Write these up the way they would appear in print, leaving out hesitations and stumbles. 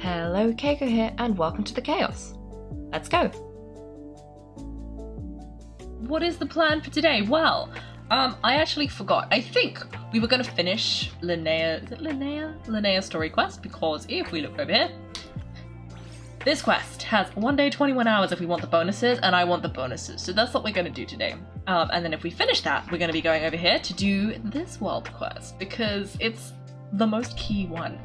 Hello, Kaiko here, and welcome to the chaos. Let's go. What is the plan for today? Well, I actually forgot. I think we were going to finish Linnea. Is it Linnea? Linnea's story quest, because if we look over here, this quest has 1 day, 21 hours if we want the bonuses, and I want the bonuses. So that's what we're going to do today. And then if we finish that, we're going to be going over here to do this world quest, because it's the most key one.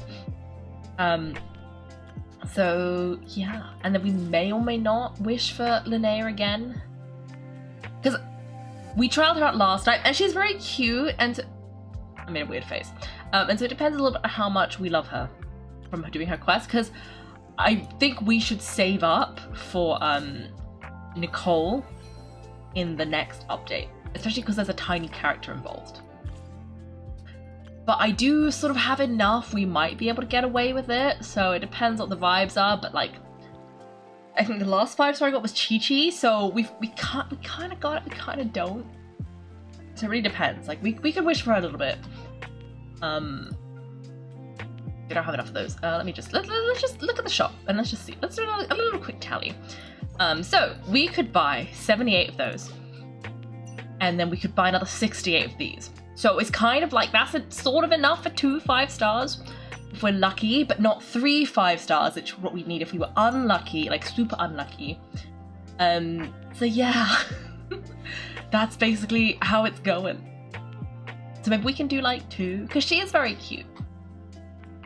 So yeah, and then we may or may not wish for Linnea again, because we trialed her out last time, and she's very cute, and I made a weird face. And so it depends a little bit how much we love her from doing her quest, because I think we should save up for Nicole in the next update, especially because there's a tiny character involved. But I do sort of have enough, we might be able to get away with it, so it depends what the vibes are, but like, I think the last 5-star I got was Chi-Chi, so we kind of got it, we kind of don't. So it really depends, like, we could wish for a little bit. We don't have enough of those. Let's just look at the shop, and let's just see, let's do a little quick tally. So, we could buy 78 of those, and then we could buy another 68 of these. So it's kind of like, that's sort of enough for 2 5-stars if we're lucky, but not 3 5-stars, which is what we'd need if we were unlucky, like super unlucky. So yeah, that's basically how it's going. So maybe we can do like 2, because she is very cute.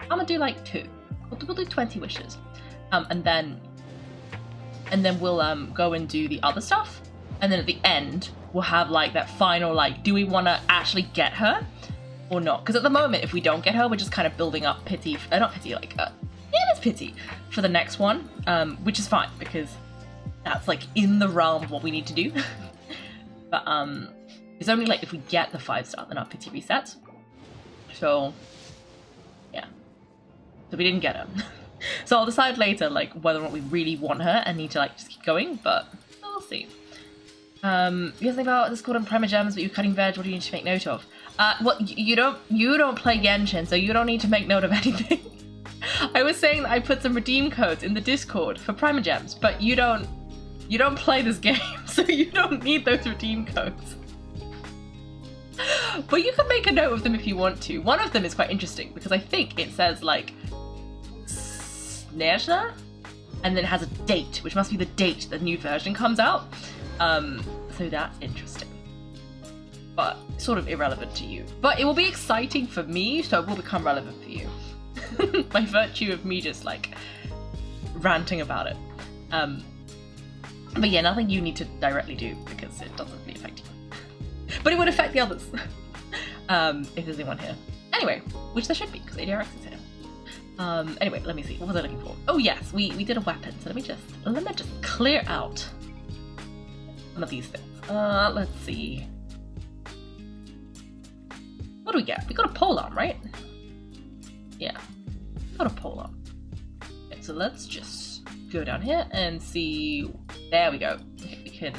I'm gonna do like 2. We'll do 20 wishes. And then we'll go and do the other stuff. And then at the end, we'll have like that final, like, do we want to actually get her or not? Because at the moment, if we don't get her, we're just kind of building up pity, not pity, like, yeah, there's pity for the next one, which is fine, because that's like in the realm of what we need to do. But it's only like if we get the 5-star, then our pity resets. So, yeah. So we didn't get her. So I'll decide later, like, whether or not we really want her and need to, like, just keep going, but we'll see. You guys think about this called on Primogems, but you're cutting veg, what do you need to make note of? Well, you don't play Genshin, so you don't need to make note of anything. I was saying that I put some redeem codes in the Discord for Primogems, but you don't play this game, so you don't need those redeem codes. But you can make a note of them if you want to. One of them is quite interesting, because I think it says, like, Snezha, and then it has a date, which must be the date the new version comes out. So that's interesting, but sort of irrelevant to you. But it will be exciting for me, so it will become relevant for you. By virtue of me just like ranting about it. But yeah, nothing you need to directly do, because it doesn't really affect you. But it would affect the others. If there's anyone here. Anyway, which there should be, because ADRX is here. Anyway, let me see, what was I looking for? Oh yes, we did a weapon, so let me just clear out one of these things. Let's see. What do we get? We got a polearm, right? Yeah, got a polearm. Okay, so let's just go down here and see. There we go. Okay, we can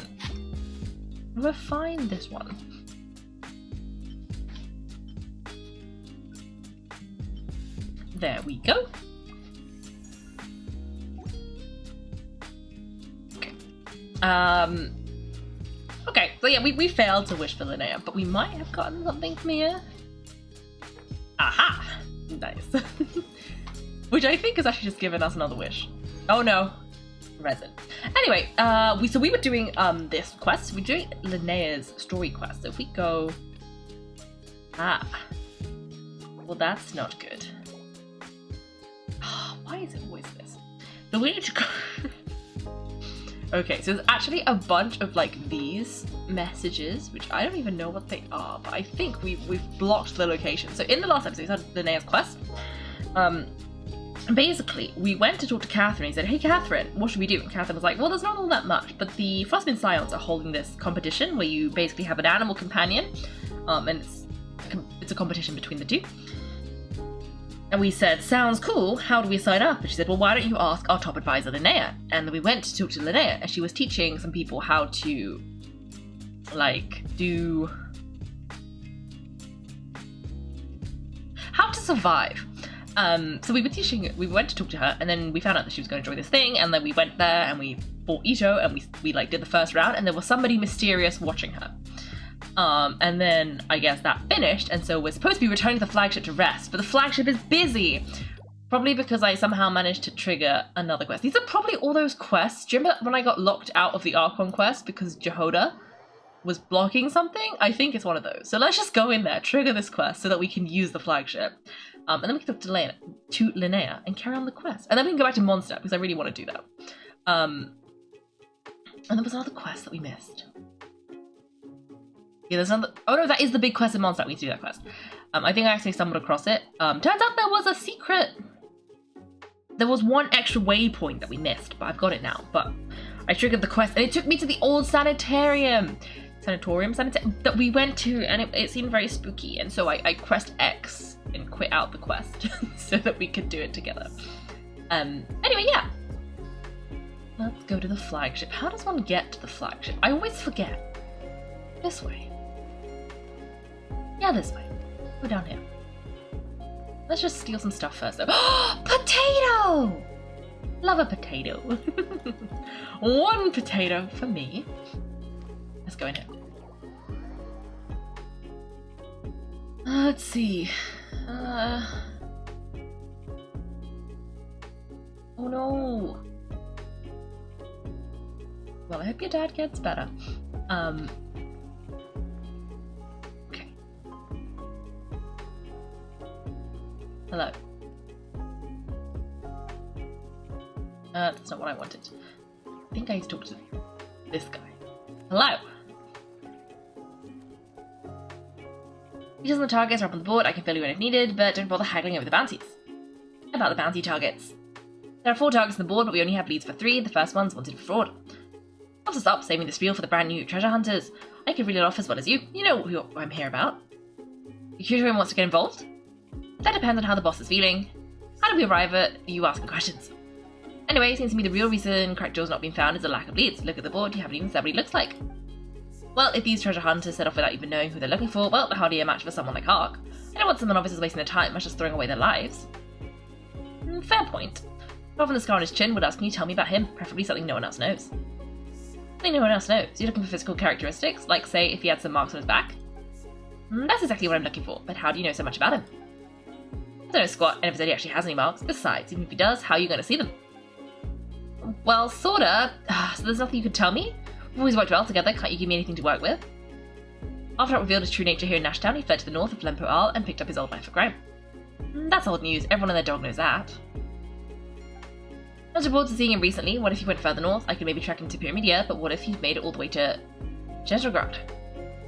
refine this one. There we go. Okay. Okay, so yeah, we failed to wish for Linnea, but we might have gotten something from here. Aha! Nice. Which I think has actually just given us another wish. Oh no. Resin. Anyway, so we were doing this quest. We're doing Linnea's story quest. So if we go... Well, that's not good. Why is it always this? So we need to go... Okay, so there's actually a bunch of like these messages, which I don't even know what they are, but I think we've blocked the location. So in the last episode, we had Linnea's quest. Basically, we went to talk to Catherine. He said, "Hey, Catherine, what should we do?" And Catherine was like, "Well, there's not all that much, but the Frostbin Scions are holding this competition where you basically have an animal companion, and it's a competition between the two." And we said, "Sounds cool, how do we sign up?" And she said, "Well, why don't you ask our top advisor, Linnea?" And then we went to talk to Linnea, and she was teaching some people how to, like, how to survive. So we went to talk to her, and then we found out that she was going to join this thing, and then we went there and we fought Ito, and we like did the first round, and there was somebody mysterious watching her. And then I guess that finished, and so we're supposed to be returning to the flagship to rest, but the flagship is busy. Probably because I somehow managed to trigger another quest. These are probably all those quests. Do you remember when I got locked out of the Archon quest because Jehoda was blocking something? I think it's one of those. So let's just go in there, trigger this quest so that we can use the flagship. And then we can talk to Linnea and carry on the quest. And then we can go back to Mondstadt because I really want to do that. And there was another quest that we missed. Yeah, there's another. Oh no, that is the big quest in Mondstadt. We need to do that quest. I think I actually stumbled across it. Turns out there was a secret. There was one extra waypoint that we missed, but I've got it now. But I triggered the quest, and it took me to the old sanatorium that we went to, and it seemed very spooky. And so I pressed X and quit out the quest so that we could do it together. Anyway, yeah. Let's go to the flagship. How does one get to the flagship? I always forget. This way. Yeah, this way. Go down here. Let's just steal some stuff first, though. Potato! Love a potato. One potato for me. Let's go in here. Let's see. Oh no. Well, I hope your dad gets better. Okay. Hello. That's not what I wanted. I think I need to talk to this guy. Hello. Details on the targets are up on the board. I can fill you in if needed, but don't bother haggling over the bounties. About the bounty targets. There are 4 targets on the board, but we only have leads for 3. The first one's wanted for fraud. I'll just stop saving the spiel for the brand new treasure hunters. I can reel it off as well as you. You know who I'm here about. The curatorium wants to get involved? That depends on how the boss is feeling. How did we arrive at you asking questions? Anyway, it seems to me the real reason Crackjaw's not been found is a lack of leads. Look at the board, you haven't even said what he looks like. Well, if these treasure hunters set off without even knowing who they're looking for, well, they're hardly a match for someone like Hark. I don't want someone obviously wasting their time, much as throwing away their lives. Fair point. Apart from the scar on his chin, what else can you tell me about him? Preferably something no one else knows. Something no one else knows? You're looking for physical characteristics, like, say, if he had some marks on his back? That's exactly what I'm looking for, but how do you know so much about him? I don't know squat, and if he actually has any marks. Besides, even if he does, how are you going to see them? Well, sorta. So there's nothing you could tell me? We've always worked well together, can't you give me anything to work with? After I revealed his true nature here in Nashtown, he fled to the north of Lempo Isle and picked up his old life for crime. That's old news, everyone and their dog knows that. I was reported to seeing him recently. What if he went further north? I could maybe track him to Pyramidia, but what if he made it all the way to Jetrograd?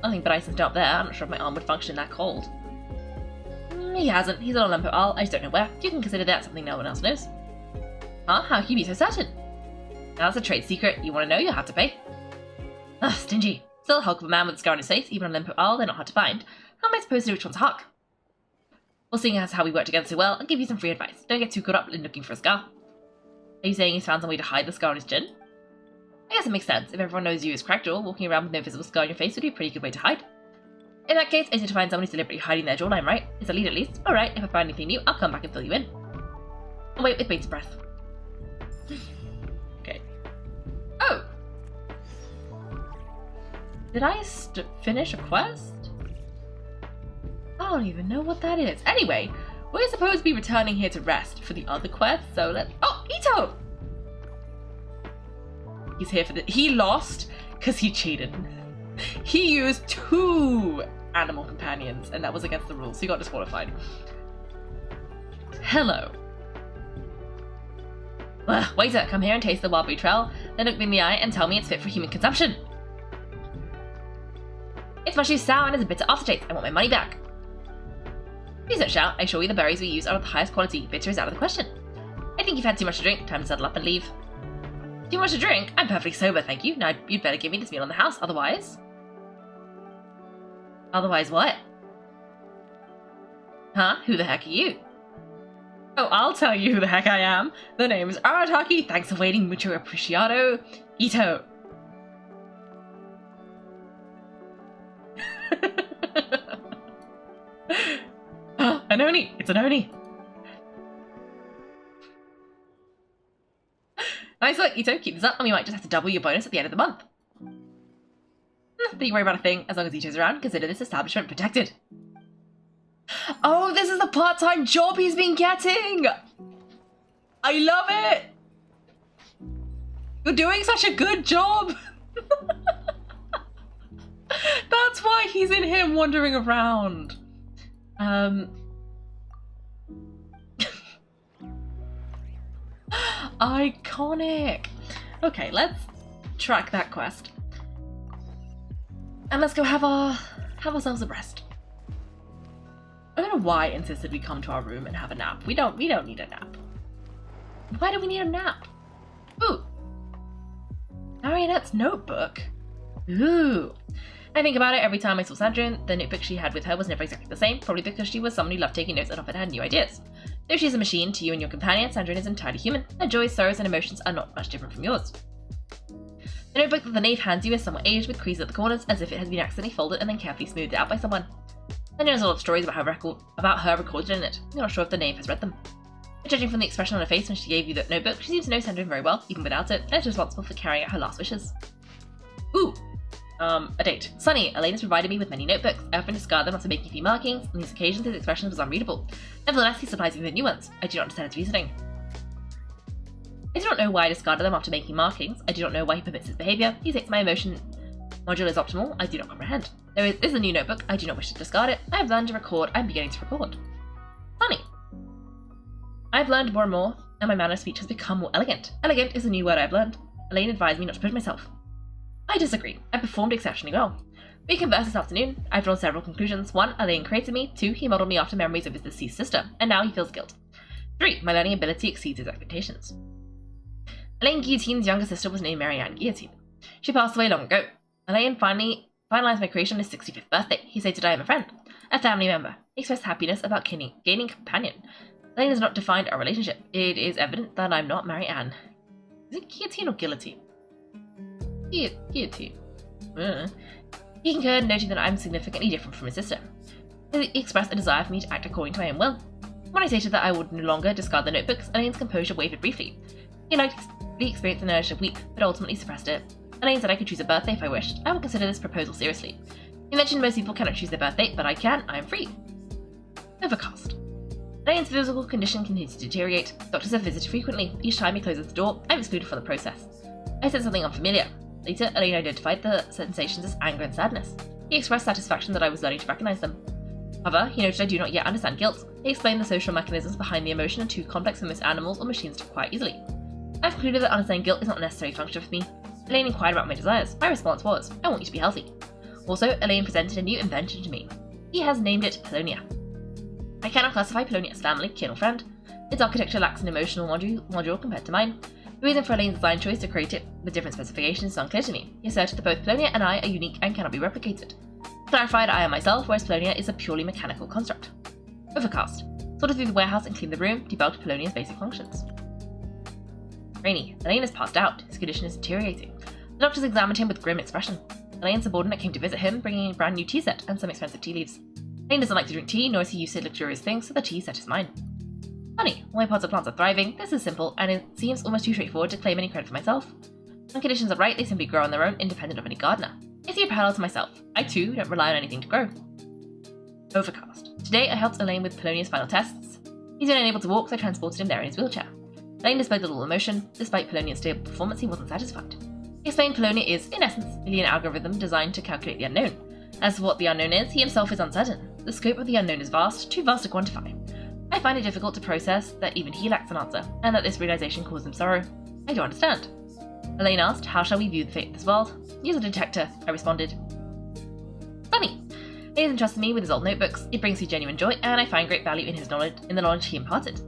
Nothing but ice and snow up there. I'm not sure if my arm would function in that cold. He hasn't. He's on Lempo Isle. I just don't know where. You can consider that something no one else knows. Huh? How can you be so certain? Now that's a trade secret. You want to know, you'll have to pay. Ugh, stingy. Still a hulk of a man with a scar on his face. Even on Lempo Isle, they're not hard to find. How am I supposed to know which one's Huck? Well, seeing as how we work together so well, I'll give you some free advice. Don't get too caught up in looking for a scar. Are you saying he's found some way to hide the scar on his chin? I guess it makes sense. If everyone knows you as Crackjaw, walking around with no visible scar on your face would be a pretty good way to hide. In that case, I need to find someone who's deliberately hiding their jawline, right? It's a lead at least. Alright, if I find anything new, I'll come back and fill you in. I'll wait with bated breath. Okay. Oh! Did I finish a quest? I don't even know what that is. Anyway, we're supposed to be returning here to rest for the other quest, so let's... Oh, Ito! He's here for the... He lost because he cheated. He used 2 animal companions, and that was against the rules, so he got disqualified. Hello. Waiter, come here and taste the wild trail, then look me in the eye and tell me it's fit for human consumption. It's mushy sour and has a bitter aftertaste. I want my money back. Please don't shout. I assure you the berries we use are of the highest quality. Bitter is out of the question. I think you've had too much to drink. Time to settle up and leave. Too much to drink? I'm perfectly sober, thank you. Now you'd better give me this meal in the house, otherwise... Otherwise what? Huh? Who the heck are you? Oh, I'll tell you who the heck I am. The name is Arataki. Thanks for waiting. Mucho apreciado. Ito. An Oni. It's an Oni. Nice work, Ito. Keep this up and we might just have to double your bonus at the end of the month. Don't worry about a thing. As long as Ito's around, consider this establishment protected. Oh, this is the part-time job he's been getting! I love it! You're doing such a good job! That's why he's in here wandering around. Iconic! Okay, let's track that quest. And let's go have ourselves a rest. I don't know why I insisted we come to our room and have a nap. We don't need a nap. Why do we need a nap? Ooh. Marionette's notebook. Ooh. I think about it every time I saw Sandrine. The notebook she had with her was never exactly the same, probably because she was someone who loved taking notes and often had new ideas. Though she's a machine to you and your companion, Sandrine is entirely human. Her joys, sorrows, and emotions are not much different from yours. The notebook that the knave hands you is somewhat aged with creases at the corners, as if it has been accidentally folded and then carefully smoothed out by someone. Sandrine has a lot of stories about her recorded in it. You're not sure if the knave has read them. But judging from the expression on her face when she gave you that notebook, she seems to know Sandrine very well, even without it, and is responsible for carrying out her last wishes. Ooh. A date. Sunny, Elaine has provided me with many notebooks. I often discard them after making a few markings. On these occasions, his expression was unreadable. Nevertheless, he supplies me with new ones. I do not understand his reasoning. I do not know why I discarded them after making markings. I do not know why he permits his behaviour. He thinks my emotion module is optimal. I do not comprehend. There is a new notebook. I do not wish to discard it. I have learned to record. I am beginning to record. Sunny. I have learned more and more, and my manner of speech has become more elegant. Elegant is a new word I have learned. Elaine advised me not to push myself. I disagree. I performed exceptionally well. We conversed this afternoon. I've drawn several conclusions. 1. Elaine created me. 2. He modelled me after memories of his deceased sister, and now he feels guilt. 3. My learning ability exceeds his expectations. Elaine Guillotine's younger sister was named Marianne Guillotine. She passed away long ago. Elaine finally finalized my creation on his 65th birthday. He stated I am a friend, a family member. He expressed happiness about gaining companion. Elaine has not defined our relationship. It is evident that I'm not Marianne. Is it Guillotine or Guillotine? Guillotine. He concurred, noting that I'm significantly different from his sister. He expressed a desire for me to act according to my own will. When I stated that I would no longer discard the notebooks, Elaine's composure wavered briefly. He likely experienced an urge to weep, but ultimately suppressed it. Elaine said I could choose a birthday if I wished. I would consider this proposal seriously. He mentioned most people cannot choose their birthday, but I can. I am free. Overcast. Elaine's physical condition continues to deteriorate. Doctors have visited frequently. Each time he closes the door, I'm excluded from the process. I said something unfamiliar. Later, Elaine identified the sensations as anger and sadness. He expressed satisfaction that I was learning to recognize them. However, he noted I do not yet understand guilt. He explained the social mechanisms behind the emotion are too complex for most animals or machines to acquire easily. I've concluded that understanding guilt is not a necessary function for me. Elaine inquired about my desires. My response was, I want you to be healthy. Also, Elaine presented a new invention to me. He has named it Polonia. I cannot classify Polonia as family, kin, or friend. Its architecture lacks an emotional module compared to mine. The reason for Elaine's design choice to create it with different specifications is unclear to me. He asserted that both Polonia and I are unique and cannot be replicated. He clarified I am myself, whereas Polonia is a purely mechanical construct. Overcast. Sorted through the warehouse and cleaned the room, debugged Polonia's basic functions. Rainy. Elaine has passed out. His condition is deteriorating. The doctors examined him with grim expression. Elaine's subordinate came to visit him, bringing a brand new tea set and some expensive tea leaves. Elaine doesn't like to drink tea, nor is he used to luxurious things, so the tea set is mine. Funny, all my pots of plants are thriving. This is simple, and it seems almost too straightforward to claim any credit for myself. When conditions are right, they simply grow on their own, independent of any gardener. I see a parallel to myself. I too don't rely on anything to grow. Overcast. Today I helped Elaine with Polonia's final tests. He's been unable to walk, so I transported him there in his wheelchair. Elaine displayed little emotion. Despite Polonia's stable performance, he wasn't satisfied. He explained Polonia is, in essence, merely an algorithm designed to calculate the unknown. As for what the unknown is, he himself is uncertain. The scope of the unknown is vast, too vast to quantify. I find it difficult to process that even he lacks an answer, and that this realization caused him sorrow. I don't understand. Elaine asked, how shall we view the fate of this world? Use a detector, I responded. Funny. He has entrusted me with his old notebooks. It brings me genuine joy, and I find great value in the knowledge he imparted.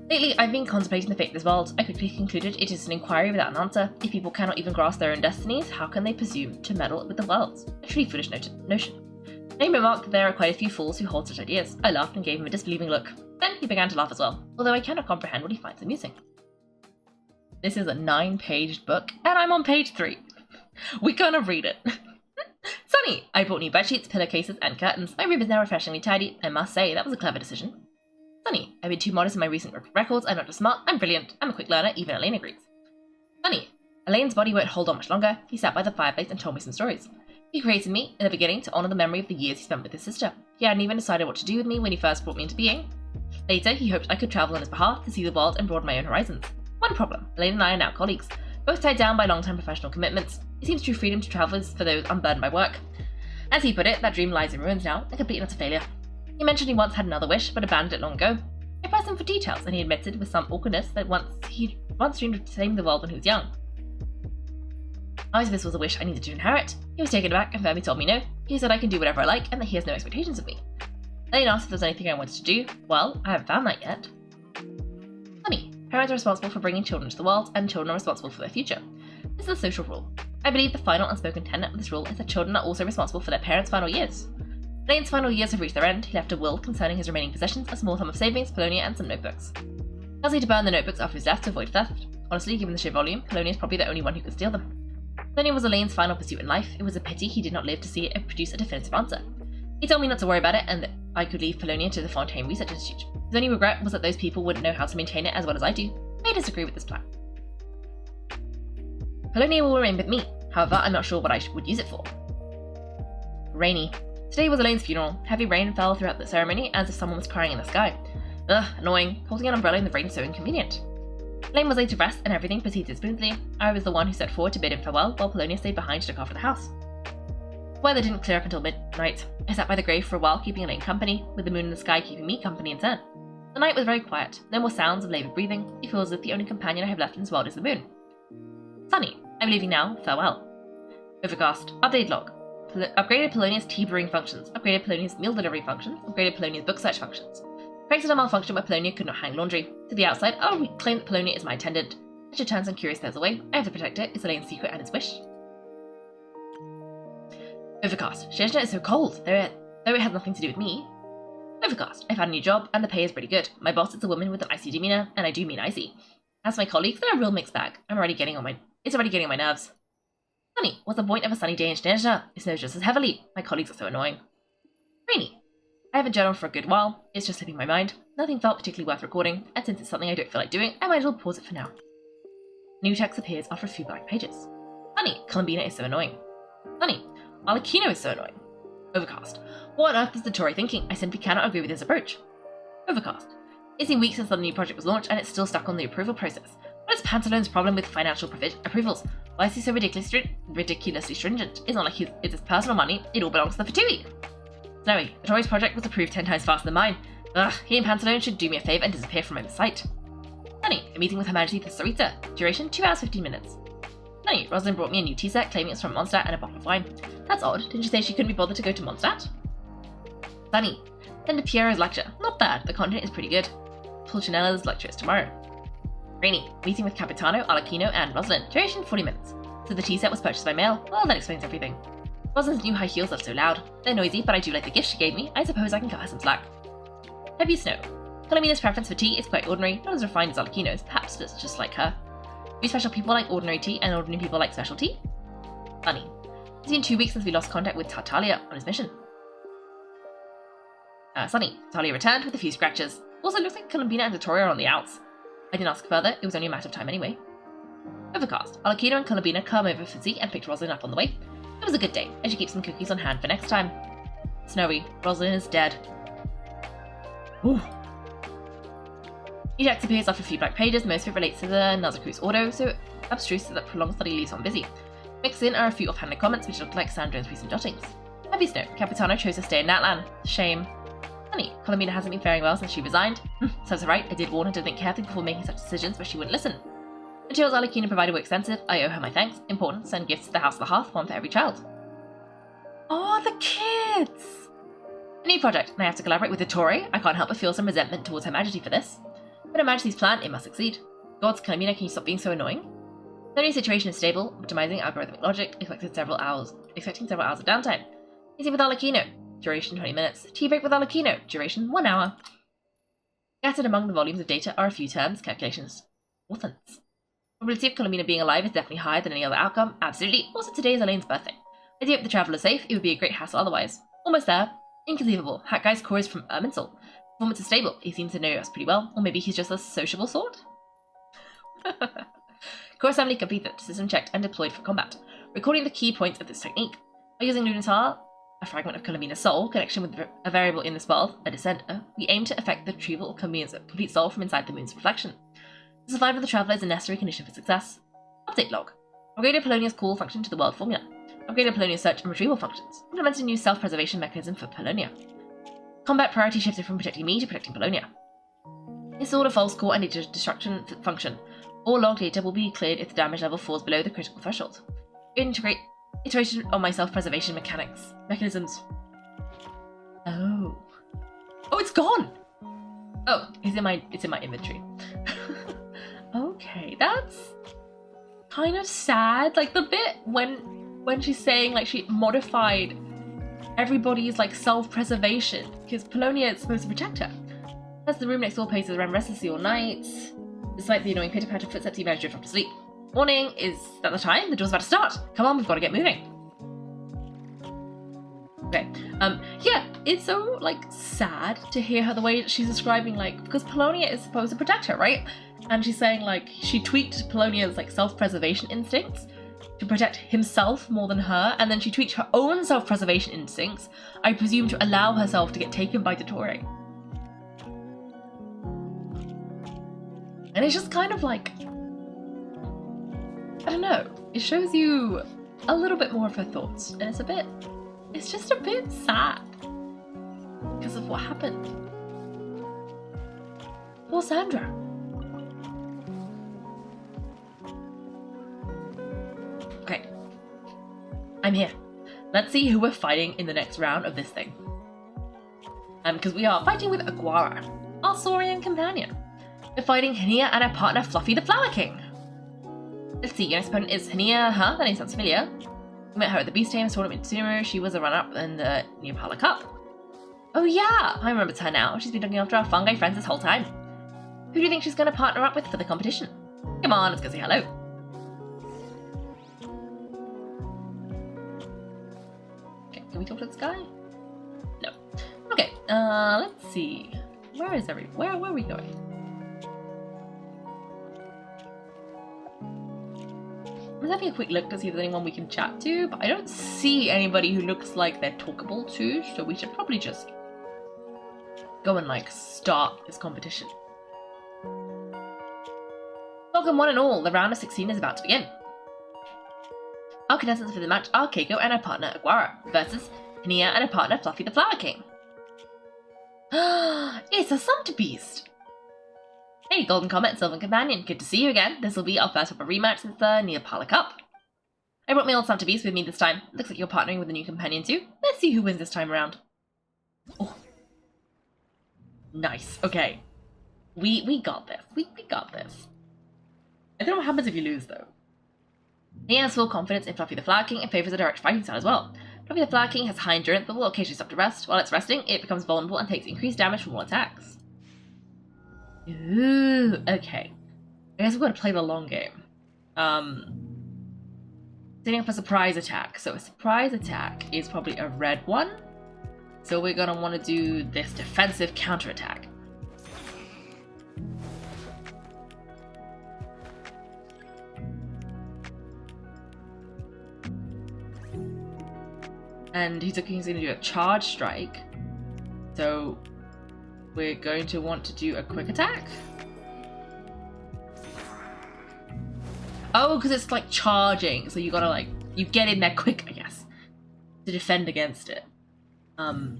Lately, I've been contemplating the fate of this world. I quickly concluded it is an inquiry without an answer. If people cannot even grasp their own destinies, how can they presume to meddle with the world's? A truly foolish notion. Elaine remarked that there are quite a few fools who hold such ideas. I laughed and gave him a disbelieving look. Then he began to laugh as well, although I cannot comprehend what he finds amusing. This is a 9-page book, and I'm on page 3. We're gonna read it. Sunny! I bought new bedsheets, pillowcases, and curtains. My room is now refreshingly tidy. I must say, that was a clever decision. Sunny, I've been too modest in my recent records. I'm not just smart, I'm brilliant. I'm a quick learner, even Elaine agrees. Funny. Elaine's body won't hold on much longer. He sat by the fireplace and told me some stories. He created me, in the beginning, to honour the memory of the years he spent with his sister. He hadn't even decided what to do with me when he first brought me into being. Later, he hoped I could travel on his behalf to see the world and broaden my own horizons. One problem. Elaine and I are now colleagues, both tied down by long-term professional commitments. It seems true freedom to travel is for those unburdened by work. As he put it, that dream lies in ruins now, a complete and utter failure. He mentioned he once had another wish, but abandoned it long ago. I pressed him for details, and he admitted with some awkwardness that he'd once dreamed of saving the world when he was young. I if this was a wish I needed to inherit. He was taken aback and firmly told me no. He said I can do whatever I like and that he has no expectations of me. Elaine asked if there's anything I wanted to do. Well, I haven't found that yet. Funny. Parents are responsible for bringing children into the world, and children are responsible for their future. This is a social rule. I believe the final unspoken tenet of this rule is that children are also responsible for their parents' final years. Elaine's final years have reached their end. He left a will concerning his remaining possessions, a small sum of savings, Polonia, and some notebooks. Tells me to burn the notebooks after his death to avoid theft. Honestly, given the sheer volume, Polonia is probably the only one who could steal them. Polonia was Elaine's final pursuit in life. It was a pity he did not live to see it produce a definitive answer. He told me not to worry about it and that I could leave Polonia to the Fontaine Research Institute. His only regret was that those people wouldn't know how to maintain it as well as I do. I disagree with this plan. Polonia will remain with me. However, I'm not sure what I would use it for. Rainy. Today was Elaine's funeral. Heavy rain fell throughout the ceremony as if someone was crying in the sky. Ugh, annoying. Holding an umbrella in the rain is so inconvenient. Elaine was laid to rest and everything proceeded smoothly. I was the one who set forward to bid him farewell while Polonia stayed behind to look after the house. The weather didn't clear up until midnight. I sat by the grave for a while keeping Elaine company, with the moon in the sky keeping me company in turn. The night was very quiet. No more sounds of laboured breathing. It feels as if the only companion I have left in this world is the moon. Sunny. I'm leaving now. Farewell. Overcast. Update log. Upgraded Polonia's tea brewing functions. Upgraded Polonia's meal delivery functions. Upgraded Polonia's book search functions. Corrected a malfunction where Polonia could not hang laundry. To the outside, I'll claim that Polonia is my attendant. I should turn some curious stares away. I have to protect it. It's Elaine's secret and its wish. Overcast. Shenzhen is so cold, though it has nothing to do with me. Overcast. I've had a new job, and the pay is pretty good. My boss is a woman with an icy demeanour, and I do mean icy. As for my colleagues, they're a real mixed bag. It's already getting on my nerves. Sunny. What's the point of a sunny day in Shenzhen? It snows just as heavily. My colleagues are so annoying. Rainy. I haven't journaled for a good while. It's just slipping my mind. Nothing felt particularly worth recording, and since it's something I don't feel like doing, I might as well pause it for now. New text appears after a few blank pages. Sunny. Columbina is so annoying. Sunny. Arlecchino is so annoying. Overcast. What on earth is the Tory thinking? I simply cannot agree with his approach. Overcast. It's been weeks since the new project was launched, and it's still stuck on the approval process. What is Pantaloon's problem with financial approvals? Why is he so ridiculously stringent? It's not like it's his personal money. It all belongs to the Fatui. Snowy. The Tory's project was approved 10 times faster than mine. Ugh, he and Pantaloon should do me a favour and disappear from my sight. Sunny. A meeting with Her Majesty the Sarita. Duration 2 hours 15 minutes. Sunny. Rosalind brought me a new tea set claiming it's from Mondstadt and a bottle of wine. That's odd. Didn't you say she couldn't be bothered to go to Mondstadt? Sunny. Attended Piero's lecture. Not bad. The content is pretty good. Pulcinella's lecture is tomorrow. Rainy. Meeting with Capitano, Arlecchino, and Rosalind. Duration 40 minutes. So the tea set was purchased by mail. Well, that explains everything. Rosalind's new high heels are so loud. They're noisy, but I do like the gift she gave me. I suppose I can cut her some slack. Heavy snow. Colomina's preference for tea is quite ordinary, not as refined as Arlecchino's, perhaps just like her. Do special people like ordinary tea and ordinary people like special tea? Funny. It's been 2 weeks since we lost contact with Tartaglia on his mission. Sunny. Tartaglia returned with a few scratches. Also, looks like Columbina and Vittoria are on the outs. I didn't ask further, it was only a matter of time anyway. Overcast. Arlecchino and Columbina come over for tea and picked Rosalind up on the way. It was a good day. I should keep some cookies on hand for next time. Snowy. Rosalind is dead. Ooh. Each appears after a few blank pages. Most of it relates to the Nazarcruz Auto, so abstruse that prolonged study leaves one busy. Mixed in are a few offhanded comments which look like Sandro's recent jottings. Heavy snow. Capitano chose to stay in Natlan. Shame. Funny. Columbina hasn't been faring well since she resigned. Serves her right. I did warn her to think carefully before making such decisions, but she wouldn't listen. Materials Arlecchino provided were extensive. I owe her my thanks. Important. Send gifts to the House of the Hearth, one for every child. Oh, the kids! A new project, and I have to collaborate with the Tory. I can't help but feel some resentment towards Her Majesty for this. But Her Majesty's plan, it must succeed. Gods, Columbina, can you stop being so annoying? The only situation is stable, optimizing algorithmic logic, expecting several hours of downtime. Meeting with Arlecchino. Duration 20 minutes. Tea break with Arlecchino. Duration 1 hour. Scattered among the volumes of data are a few terms, calculations. Importance. Probability of Columbina being alive is definitely higher than any other outcome. Absolutely. Also, today is Elaine's birthday. I do hope the travel is safe. It would be a great hassle otherwise. Almost there. Inconceivable. Hat guy's core is from Erminsel. Performance is stable. He seems to know us pretty well. Or maybe he's just a sociable sort? Correspondingly completed, system checked, and deployed for combat. Recording the key points of this technique. By using Lunatar, a fragment of Columbina's soul, connection with a variable in this world, a dissenter, we aim to effect the retrieval of Columbina's complete soul from inside the moon's reflection. The survival of the traveler is a necessary condition for success. Update log. Upgraded Polonia's call function to the world formula. Upgraded Polonia's search and retrieval functions. Implemented a new self-preservation mechanism for Polonia. Combat priority shifted from protecting me to protecting Polonia. Installed a false core and data destruction function. All log data will be cleared if the damage level falls below the critical threshold. Integrate iteration on my self-preservation mechanisms. Oh, it's gone. Oh, it's in my inventory. Okay, that's kind of sad. Like the bit when she's saying like she modified everybody's like self-preservation because Polonia is supposed to protect her. As the room next door paces around restlessly all night. Despite the annoying pitter-patter footsteps, he managed to drift off to sleep. Morning, is that the time? The door's about to start. Come on, we've got to get moving. Okay. Yeah, it's so like sad to hear her the way she's describing like because Polonia is supposed to protect her, right? And she's saying like she tweaked Polonia's like self-preservation instincts to protect himself more than her, and then she tweaked her own self-preservation instincts, I presume, to allow herself to get taken by Dottore. And it's just kind of like, I don't know, it shows you a little bit more of her thoughts, and it's just a bit sad because of what happened. Poor Sandra. Okay, I'm here. Let's see who we're fighting in the next round of this thing. Because we are fighting with Aguara, our Saurian companion. We're fighting Linnea and her partner Fluffy the Flower King. Let's see, your next opponent is Linnea, huh? That name sounds familiar. We met her at the Beast Tames tournament in Sumeru. She was a runner-up in the Neopala Cup. Oh yeah, I remember her now. She's been looking after our fungi friends this whole time. Who do you think she's going to partner up with for the competition? Come on, let's go say hello. Okay, can we talk to this guy? No. Okay, let's see. Where are we going? I'm just having a quick look to see if there's anyone we can chat to, but I don't see anybody who looks like they're talkable to, so we should probably just go and like start this competition. Welcome one and all, the round of 16 is about to begin. Our contestants for the match are Kaiko and her partner Aguara versus Linnea and her partner Fluffy the Flower King. It's a Centipede! Hey, Golden Comet, Sylvan Companion, good to see you again. This will be our first proper rematch since the Neopala Cup. I brought my old Centipede with me this time. Looks like you're partnering with a new companion too. Let's see who wins this time around. Oh. Nice, okay. We got this. We got this. I don't know what happens if you lose though. Linnea has full confidence in Fluffy the Flower King and favours a direct fighting style as well. Fluffy the Flower King has high endurance but will occasionally stop to rest. While it's resting, it becomes vulnerable and takes increased damage from all attacks. Ooh, okay. I guess we've got to play the long game. Setting up a surprise attack. So a surprise attack is probably a red one. So we're going to want to do this defensive counterattack. And he's going to do a charge strike. So we're going to want to do a quick attack. Oh, because it's like charging. So you gotta like, you get in there quick, I guess, to defend against it. And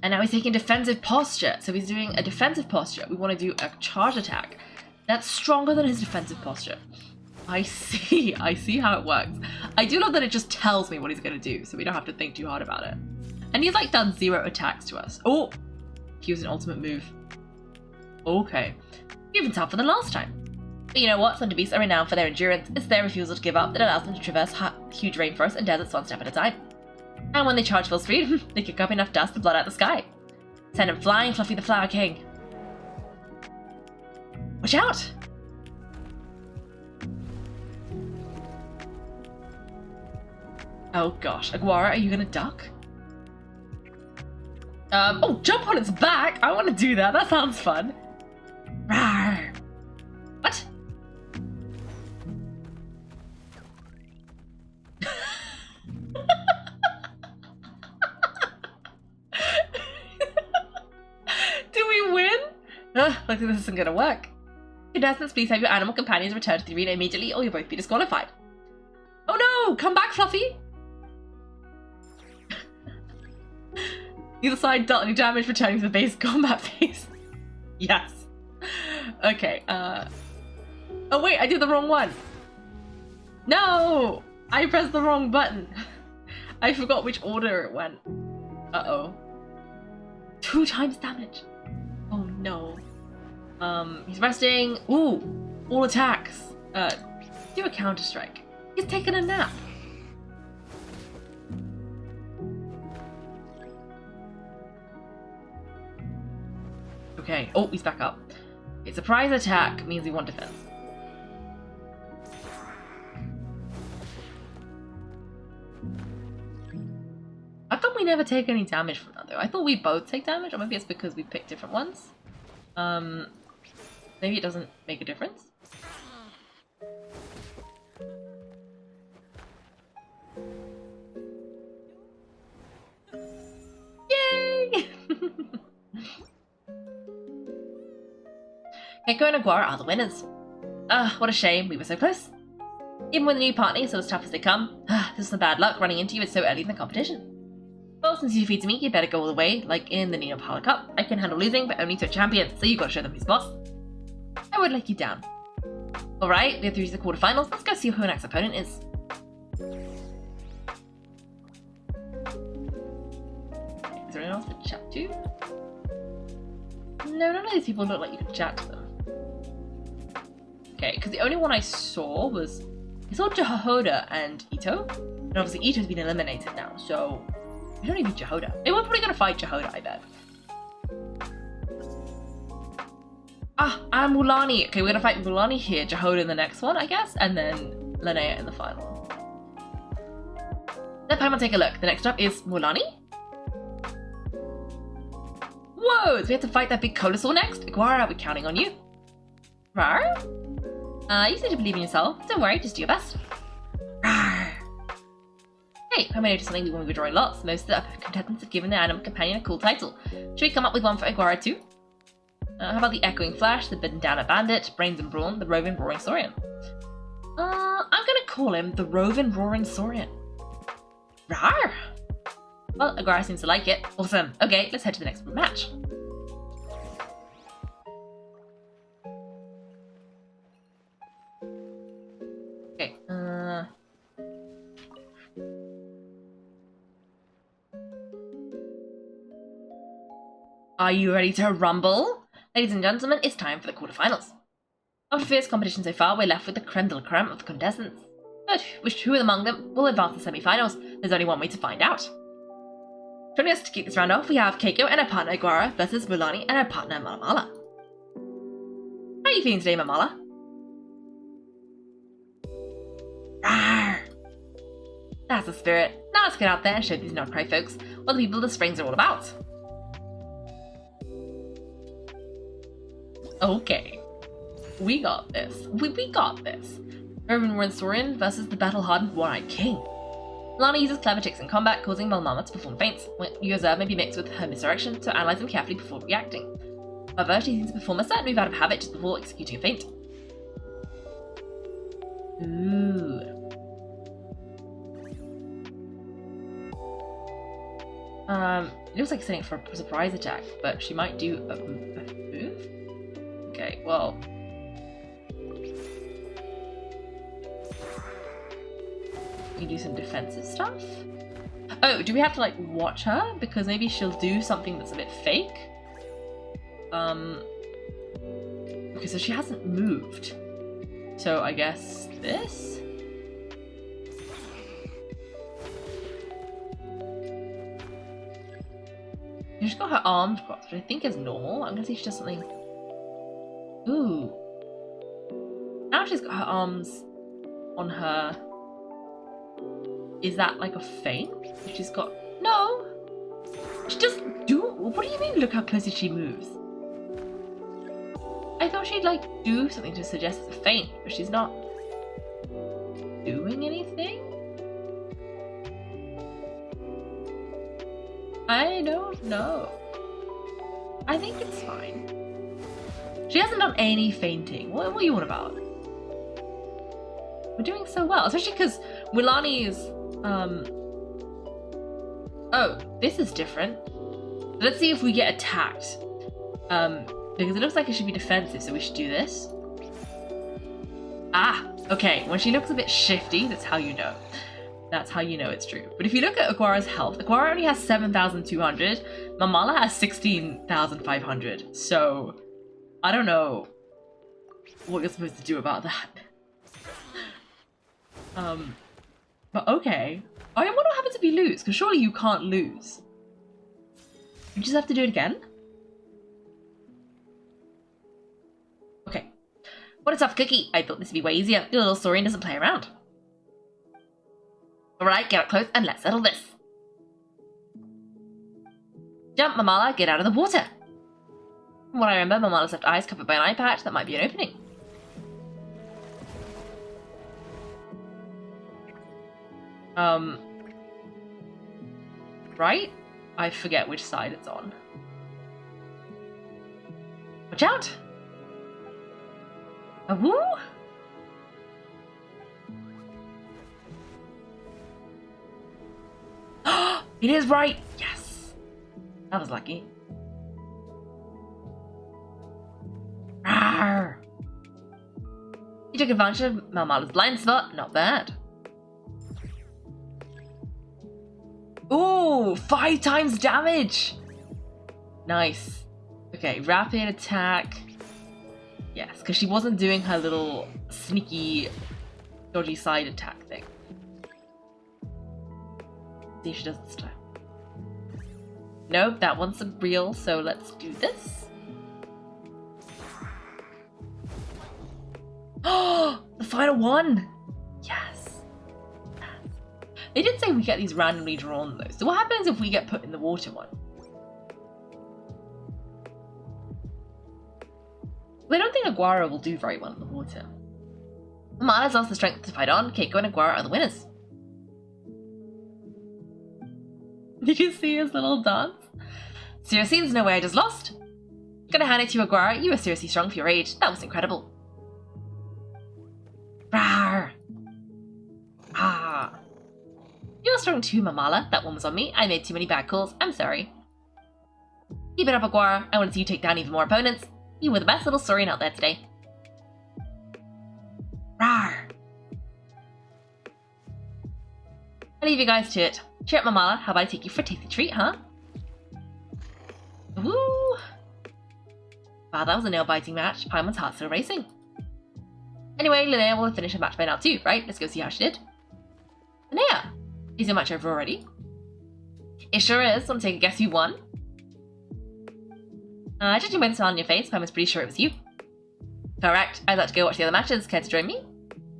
now he's taking defensive posture. So he's doing a defensive posture. We want to do a charge attack. That's stronger than his defensive posture. I see how it works. I do love that it just tells me what he's going to do, so we don't have to think too hard about it. And he's like done 0 attacks to us. Oh, he was an ultimate move. Okay, even tougher than last time. But you know what? Centipede are renowned for their endurance. It's their refusal to give up that allows them to traverse huge rainforests and deserts one step at a time. And when they charge full speed, they kick up enough dust to blot out the sky. Send him flying, Fluffy the Flower King. Watch out! Oh gosh, Aguara, are you gonna duck? Oh, jump on its back! I want to do that, that sounds fun. Rawr. What? Looks like this isn't gonna work. Contestants, please have your animal companions return to the arena immediately or you'll both be disqualified. Oh no! Come back, Fluffy! Either side dealt any damage returning to the base combat phase. Yes. Okay, oh wait, I did the wrong one! No! I pressed the wrong button. I forgot which order it went. Uh-oh. 2 times damage. Oh no. He's resting. Ooh, all attacks. Do a counter strike. He's taking a nap. Okay. Oh, he's back up. Okay, surprise attack means we want defense. How come we never take any damage from that though? I thought we both take damage, or maybe it's because we picked different ones. Maybe it doesn't make a difference. Yay! Kaiko and Aguara are the winners. What a shame, we were so close. Even with a new partner, so as tough as they come, this is some bad luck running into you so early in the competition. Well, since you defeated me, you better go all the way, like in the Neopala Cup. I can handle losing, but only to a champion, so you gotta show them who's boss. I would like you down. Alright, we have to reach the quarterfinals. Let's go see who our next opponent is. Is there anyone else to chat to? No, none of these people look like you can chat to them. Okay, because the only one I saw was... I saw Jehoda and Ito. And obviously Ito's been eliminated now, so... I don't even beat Jehoda. They were probably gonna fight Jehoda, I bet. And Mulani. Okay, we're gonna fight Mulani here, Jehoda in the next one, I guess, and then Linnea in the final. Let Paimon take a look. The next up is Mulani. Whoa! So we have to fight that big Colosaur next? Aguara, we're counting on you. Rar? You seem to believe in yourself. Don't worry, just do your best. Rar. Hey, I noticed something when we were drawing lots. Most of the contestants have given their animal companion a cool title. Should we come up with one for Aguara too? How about the Echoing Flash, the Bandana Bandit, Brains and Brawn, the Roving Roaring Saurian? I'm gonna call him the Roving Roaring Saurian. Rawr! Well, Aguara seems to like it. Awesome. Okay, let's head to the next match. Okay, Are you ready to rumble? Ladies and gentlemen, it's time for the quarterfinals. After fierce competition so far, we're left with the creme de la creme of the contestants. But who among them will advance to the semi-finals? There's only one way to find out. Joining us to kick this round off, we have Kaiko and her partner Aguara versus Mulani and her partner Malamala. How are you feeling today, Mamala? Rawr! That's the spirit. Now let's get out there and show these non-cry folks what the people of the Springs are all about. Okay. We got this. We got this. Roving Roaring Saurian versus the battle-hardened One-Eyed King. Lana uses clever tricks in combat, causing Malmama to perform feints. What you observe may be mixed with her misdirection, so analyze them carefully before reacting. However, she seems to perform a certain move out of habit just before executing a feint. Ooh. It looks like setting for a surprise attack, but she might do a move? Okay, well... We can do some defensive stuff? Oh, do we have to, like, watch her? Because maybe she'll do something that's a bit fake? Okay, so she hasn't moved. So I guess this? She's got her arms crossed, which I think is normal. I'm gonna see if she does something... Ooh. Now she's got her arms on her... Is that like a feint? She's got... No! She just do... What do you mean look how closely she moves? I thought she'd like do something to suggest it's a feint, but she's not doing anything? I don't know. I think it's fine. She hasn't done any fainting. What are you on about? We're doing so well, especially because Wilani's, Oh, this is different. Let's see if we get attacked. Because it looks like it should be defensive, so we should do this. Ah, okay. When she looks a bit shifty, that's how you know. That's how you know it's true. But if you look at Aguara's health, Aguara only has 7,200. Mamala has 16,500. So, I don't know what you're supposed to do about that. But okay. I wonder what happens if you lose, because surely you can't lose. You just have to do it again? Okay. What a tough cookie. I thought this would be way easier. Your little Saurian doesn't play around. Alright, get up close and let's settle this. Jump, Mamala, get out of the water. From what I remember, Mamala's left eye is covered by an eye patch. That might be an opening. Right? I forget which side it's on. Watch out! A woo! It is right! Yes! That was lucky. Rawr. You took advantage of Mamala's blind spot. Not bad. Ooh! 5 times damage! Nice. Okay, rapid attack. Yes, because she wasn't doing her little sneaky, dodgy side attack thing. See if she does this time. Nope, that one's real, so let's do this. Oh, the final one! Yes. They did say we get these randomly drawn though, so what happens if we get put in the water one? I don't think Aguara will do very well in the water. Mamala's lost the strength to fight on. Kaiko and Aguara are the winners. Did you see his little dance? Seriously, there's no way I just lost. Gonna hand it to you, Aguara. You were seriously strong for your age. That was incredible. Rawr. Ah. You're strong too, Mamala. That one was on me. I made too many bad calls. I'm sorry. Keep it up, Aguara. I want to see you take down even more opponents. You were the best little Saurian out there today. Rawr. I'll leave you guys to it. Cheer up, Mamala. How about I take you for a tasty treat, huh? Woo! Wow, that was a nail-biting match. Paimon's heart's still racing. Anyway, Linnea will have finished her match by now too, right? Let's go see how she did. Linnea! Is your match over already? It sure is. Want to take a guess who won? Judging by the smile on your face, Paimon's pretty sure it was you. Correct. I'd like to go watch the other matches. Care to join me?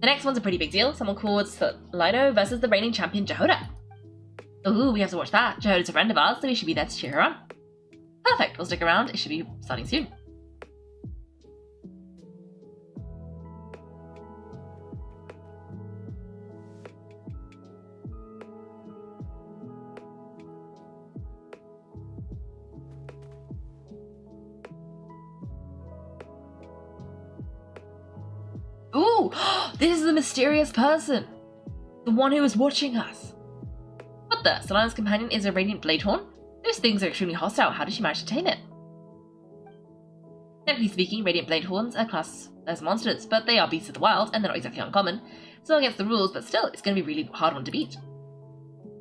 The next one's a pretty big deal. Someone called Lino versus the reigning champion, Jehoda. Ooh, we have to watch that. Jehoda's a friend of ours, so we should be there to cheer her on. Perfect. We'll stick around. It should be starting soon. Ooh, this is the mysterious person. The one who is watching us. What the? Solana's companion is a radiant bladehorn? Those things are extremely hostile. How did she manage to tame it? Technically speaking, radiant bladehorns are classed as monsters, but they are beasts of the wild, and they're not exactly uncommon. It's not against the rules, but still, it's going to be a really hard one to beat.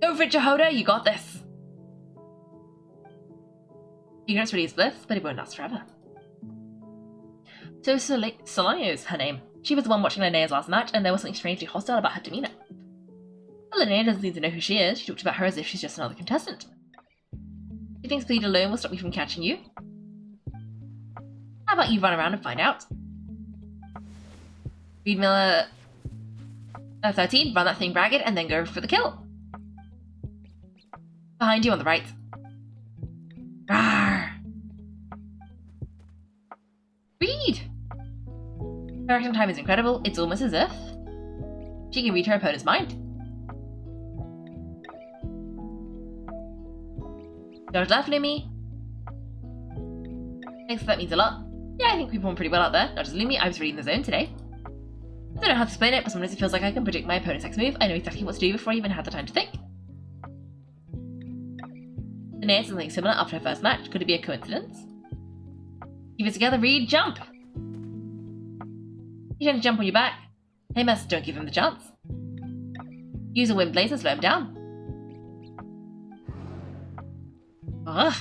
Go for it, Jehoda! You got this! Ignorance really is bliss, but it won't last forever. So Solana is her name. She was the one watching Linnea's last match, and there was something strangely hostile about her demeanour. Well, Linnea doesn't need to know who she is. She talked about her as if she's just another contestant. She thinks bleed alone will stop me from catching you. How about you run around and find out? Reed Miller 13, run that thing ragged, and then go for the kill. Behind you on the right. Rawr. Reed! Her reaction time is incredible. It's almost as if she can read her opponent's mind. Don't laugh at me. Thanks, that means a lot. Yeah, I think we performed pretty well out there. Not just Lumi, I was reading the zone today. I don't know how to explain it, but sometimes it feels like I can predict my opponent's next move. I know exactly what to do before I even had the time to think. Linnea said something similar after her first match. Could it be a coincidence? Keep it together, Reed, jump! You trying to jump on your back? Hey, Mess, don't give him the chance. Use a wind blaze and slow him down. Ugh.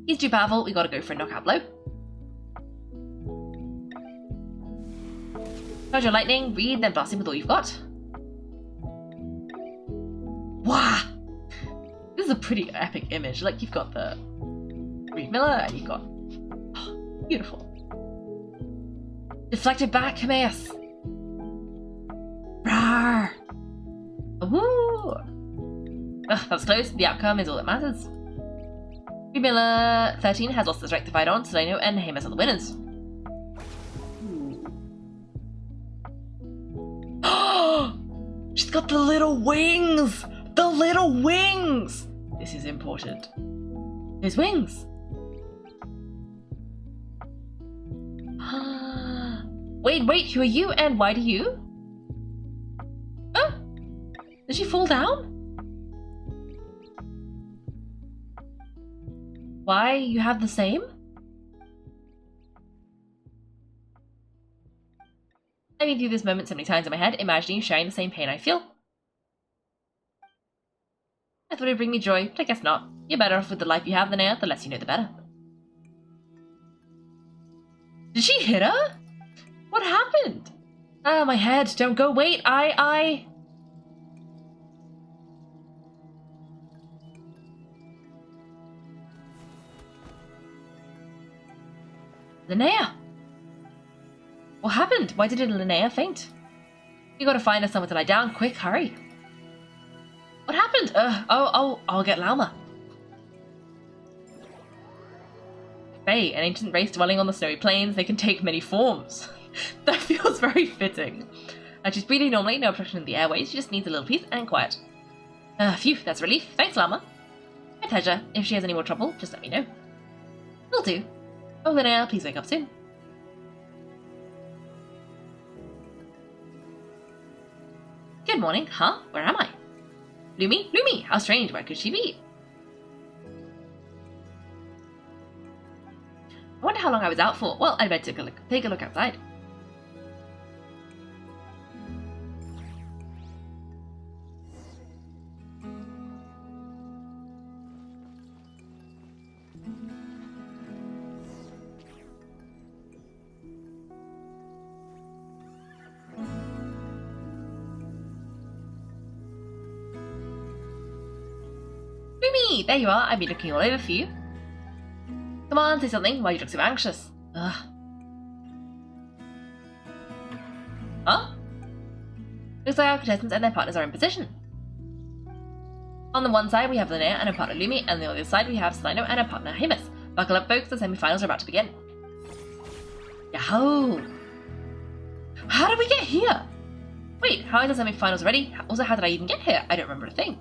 He's too powerful, we gotta go for a knockout blow. Charge your lightning, Reed, then blast him with all you've got. Wow! This is a pretty epic image. Like, you've got the Reed Miller, and you've got... Oh, beautiful. Deflected back, Hermaeus. Rawr! Woo! Ugh, that was close. The outcome is all that matters. Reed Miller 13 has lost the strength to fight on, Solano and Hermaeus are the winners. She's got the little wings! The little wings! This is important. There's wings. Wait, who are you and why do you? Oh! Did she fall down? Why, you have the same? I've been through this moment so many times in my head, imagining you sharing the same pain I feel. I thought it'd bring me joy, but I guess not. You're better off with the life you have, Linnea. The less you know, the better. Did she hit her? What happened? Ah, my head. Don't go. Wait, I... Linnea! What happened? Why did Linnea faint? You gotta find us somewhere to lie down. Quick, hurry. What happened? I'll get Lauma. Fae, an ancient race dwelling on the snowy plains. They can take many forms. That feels very fitting. She's breathing normally, no obstruction in the airways. She just needs a little peace and quiet. Phew, that's relief. Thanks, Lauma. My pleasure. If she has any more trouble, just let me know. Will do. Oh, Linnea, please wake up soon. Good morning. Huh? Where am I? Lumi? Lumi! How strange. Where could she be? I wonder how long I was out for. Well, I'd better take a look outside. Lumi! There you are. I've been looking all over for you. Come on, say something. Why you look so anxious? Ugh. Huh? Looks like our contestants and their partners are in position. On the one side we have Linnea and her partner Lumi, and on the other side we have Solano and her partner Hermaeus. Buckle up folks, the semi-finals are about to begin. Yahoo! How did we get here? Wait, how are the semi-finals ready? Also, how did I even get here? I don't remember a thing.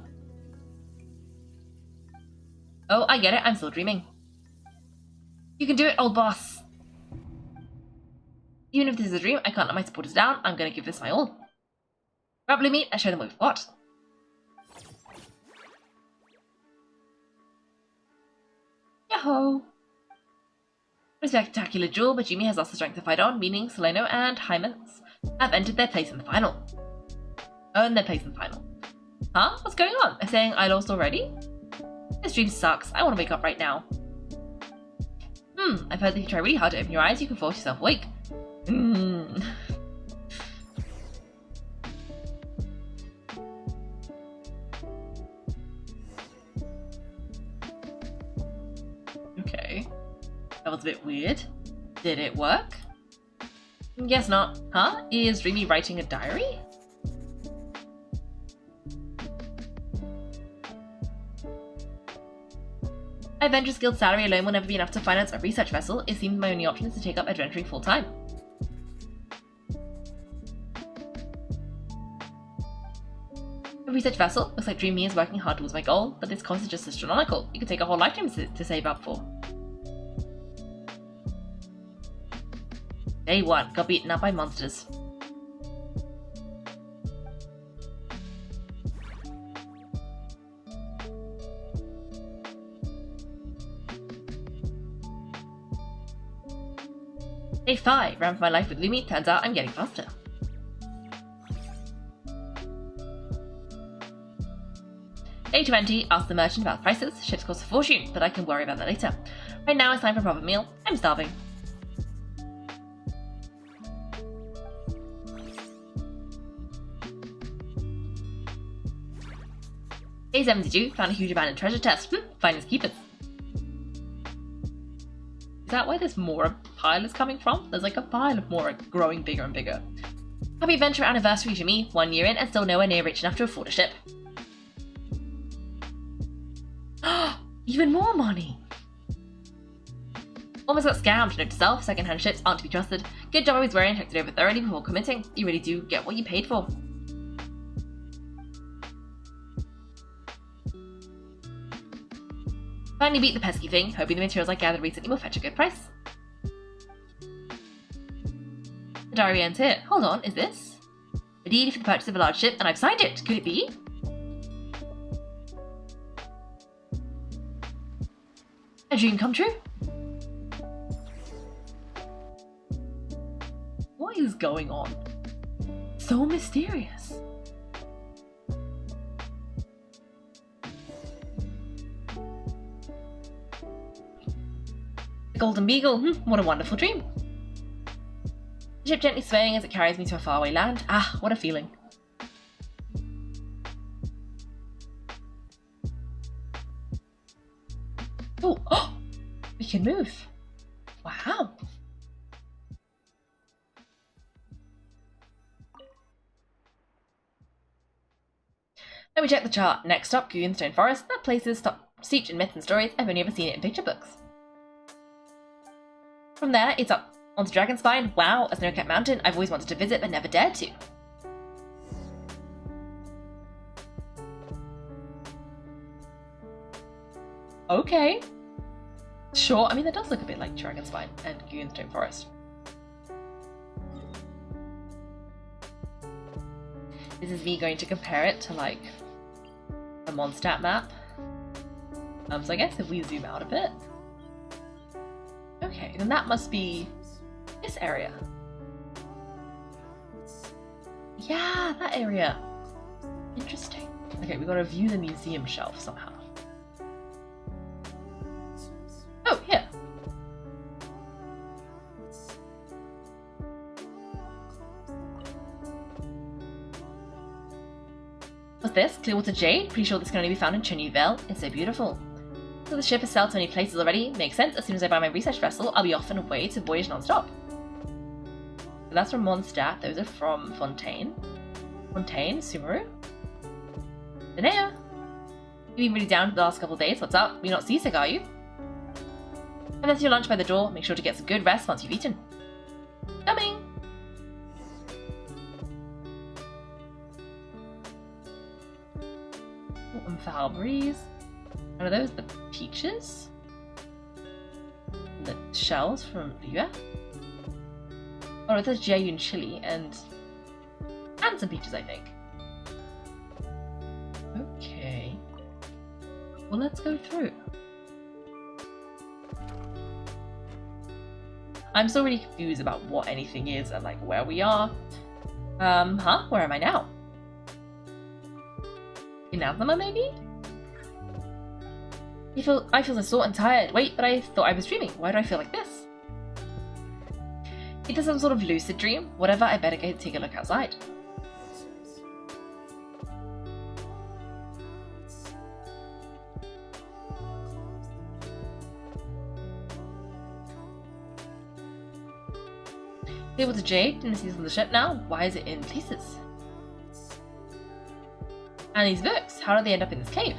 Oh, I get it, I'm still dreaming. You can do it, old boss. Even if this is a dream, I can't let my supporters down. I'm going to give this my all. Grab Lumi and show them what we've got. Yahoo! A spectacular duel, but Jimmy has lost the strength to fight on, meaning Solano and Hermaeus have entered their place in the final. Earned their place in the final. Huh? What's going on? They're saying I lost already? This dream sucks. I want to wake up right now. I've heard that if you try really hard to open your eyes, you can force yourself awake. Okay. That was a bit weird. Did it work? Guess not. Huh? Is Dreamy writing a diary? Adventurers Guild salary alone will never be enough to finance a research vessel. It seems my only option is to take up adventuring full-time. A research vessel? Looks like Dreamy is working hard towards my goal, but this cost is just astronomical. You could take a whole lifetime to save up for. Day 1. Got beaten up by monsters. Day 5. Ran for my life with Lumi. Turns out I'm getting faster. Day 20. Ask the merchant about prices. Ships cost a fortune, but I can worry about that later. Right now it's time for a proper meal. I'm starving. Day 72. Found a huge abandoned treasure chest. Finders keepers. Is that where this Mora pile is coming from? There's like a pile of Mora growing bigger and bigger. Happy adventure anniversary to me, 1 year in and still nowhere near rich enough to afford a ship. Even more money! Almost got scammed, note to self, second-hand ships aren't to be trusted. Good job I was wearing, checked it over thoroughly before committing. You really do get what you paid for. Finally beat the pesky thing, hoping the materials I gathered recently will fetch a good price. The diary ends here. Hold on, is this? A deed for the purchase of a large ship, and I've signed it! Could it be? A dream come true? What is going on? So mysterious. The Golden Beagle, what a wonderful dream. The ship gently swaying as it carries me to a faraway land. Ah, what a feeling. Oh, we can move. Wow. Let me check the chart. Next stop, Stone Forest. That place is steeped in myths and stories. I've only ever seen it in picture books. From there, it's up onto Dragonspine. Wow, a snow-capped mountain I've always wanted to visit but never dared to. Okay. Sure, I mean that does look a bit like Dragonspine and Stone Forest. This is me going to compare it to like a Mondstadt map. So I guess if we zoom out a bit. Okay, then that must be this area. Yeah, that area. Interesting. Okay, we've got to view the museum shelf somehow. Oh, here. What's this? Clearwater Jade? Pretty sure this can only be found in Chenyu Vale. It's so beautiful. So the ship has sailed to many places already. Makes sense. As soon as I buy my research vessel, I'll be off and away to voyage non-stop. So that's from Mondstadt. Those are from Fontaine. Fontaine? Sumeru? Linnea? You've been really down for the last couple of days. What's up? You're not seasick, are you? And that's your lunch by the door. Make sure to get some good rest once you've eaten. Coming! Oh, and foul breeze. Are those the peaches? The shells from Linnea? Oh, it says Jeyun chili and some peaches, I think. Okay. Well, let's go through. I'm still really confused about what anything is and like where we are. Where am I now? In Azuma, maybe? I feel so sore and tired. Wait, but I thought I was dreaming. Why do I feel like this? It is some sort of lucid dream. Whatever, I better go take a look outside. Able to Jade, didn't see this on the ship now. Why is it in pieces? And these books, how did they end up in this cave?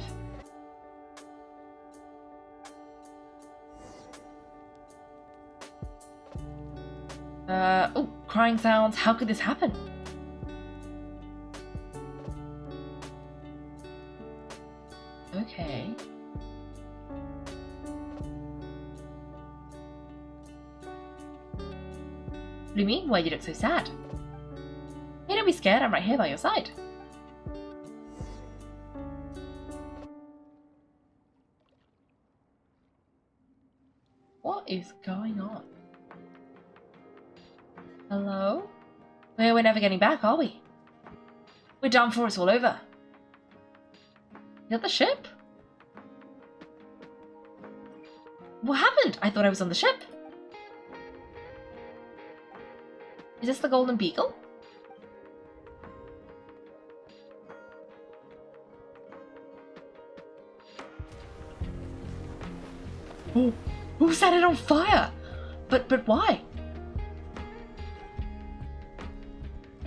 Oh, crying sounds. How could this happen? Okay. do you mean? Why do you look so sad? Hey, don't be scared, I'm right here by your side. What is going on? Hello? We're never getting back, are we? We're done for, it's all over. Is that the ship? What happened? I thought I was on the ship. Is this the Golden Beagle? Oh, who set it on fire? But why?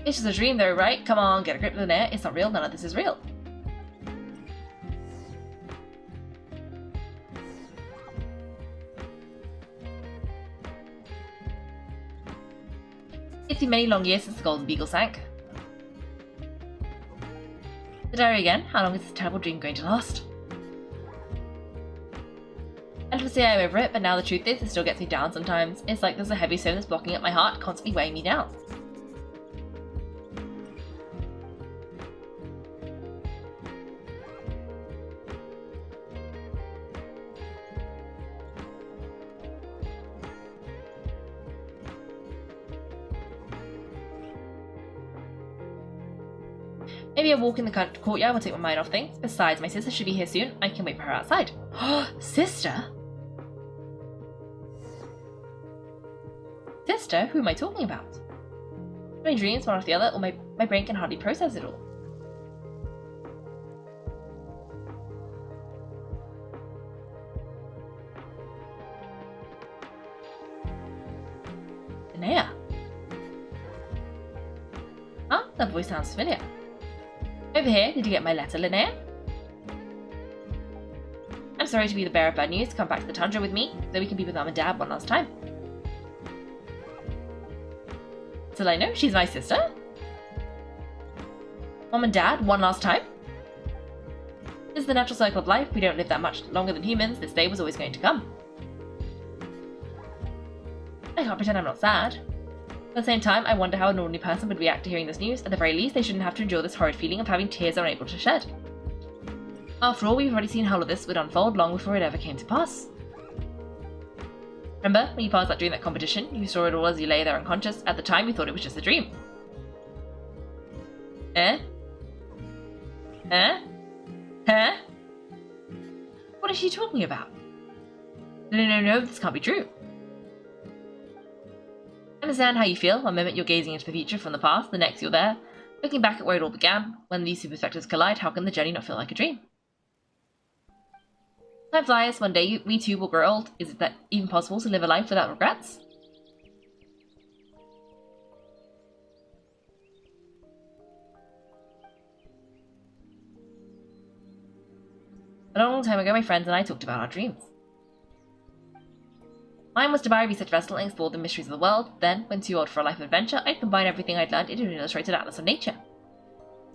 It's just a dream though, right? Come on, get a grip, Linnea. It's not real, none of this is real. It's been many long years since the Golden Beagle sank. The diary again. How long is this terrible dream going to last? And to say I'm over it, but now the truth is, it still gets me down sometimes. It's like there's a heavy stone that's blocking up my heart, constantly weighing me down. Maybe a walk in the courtyard will take my mind off things. Besides, my sister should be here soon. I can wait for her outside. Sister? Sister? Who am I talking about? My dreams, one after the other, or my brain can hardly process it all. Linnea? Huh? That voice sounds familiar. Over here, did you get my letter, Linnea? I'm sorry to be the bearer of bad news. Come back to the tundra with me, so we can be with Mum and Dad one last time. So I know she's my sister? Mum and Dad, one last time? This is the natural cycle of life. We don't live that much longer than humans. This day was always going to come. I can't pretend I'm not sad. At the same time, I wonder how an ordinary person would react to hearing this news. At the very least, they shouldn't have to endure this horrid feeling of having tears they're unable to shed. After all, we've already seen how all of this would unfold long before it ever came to pass. Remember, when you passed out during that competition, you saw it all as you lay there unconscious. At the time, you thought it was just a dream. Eh? Eh? Huh? What is she talking about? No, this can't be true. I understand how you feel. One moment you're gazing into the future from the past, the next you're there, looking back at where it all began. When these two perspectives collide, how can the journey not feel like a dream? Time flies. One day we too will grow old. Is it that even possible to live a life without regrets? A long time ago, my friends and I talked about our dreams. Mine was to buy a research vessel and explore the mysteries of the world. Then, when too old for a life of adventure, I'd combine everything I'd learned into an illustrated atlas of nature.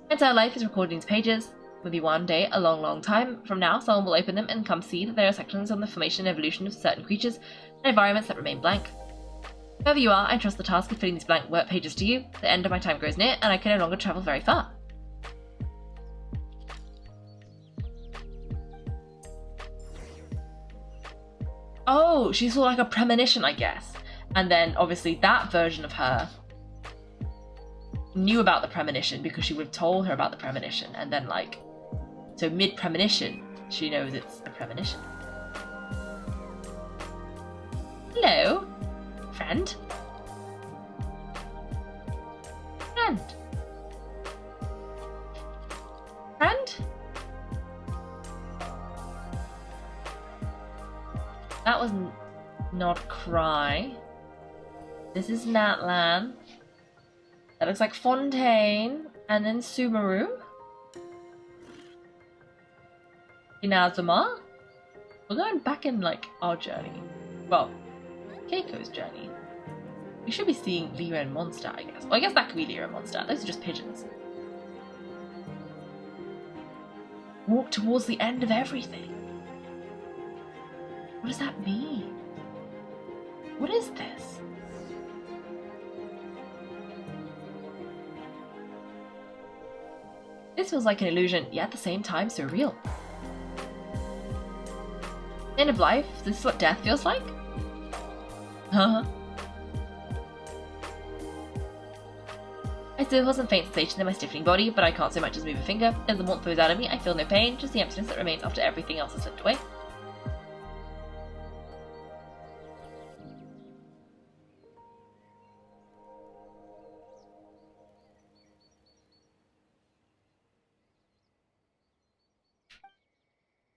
My entire life is recorded in these pages. Maybe one day, a long time from now, someone will open them and come see that there are sections on the formation and evolution of certain creatures and environments that remain blank. Whoever you are, I trust the task of filling these blank work pages to you. The end of my time grows near, and I can no longer travel very far. Oh, she saw like a premonition, I guess. And then, obviously, that version of her knew about the premonition because she would have told her about the premonition. And then, like, so mid-premonition, she knows it's a premonition. Hello, friend. Friend. Friend? That was not Cry. This is Natlan. That looks like Fontaine. And then Subaru. Inazuma. We're going back in, like, our journey. Well, Kaiko's journey. We should be seeing Leo and Monster, I guess. Well, I guess that could be Leo and Monster. Those are just pigeons. Walk towards the end of everything. What does that mean? What is this? This feels like an illusion, yet at the same time so real. End of life? This is what death feels like? Huh? I still have some faint sensation in my stiffening body, but I can't so much as move a finger. As the warmth flows out of me, I feel no pain, just the emptiness that remains after everything else has slipped away.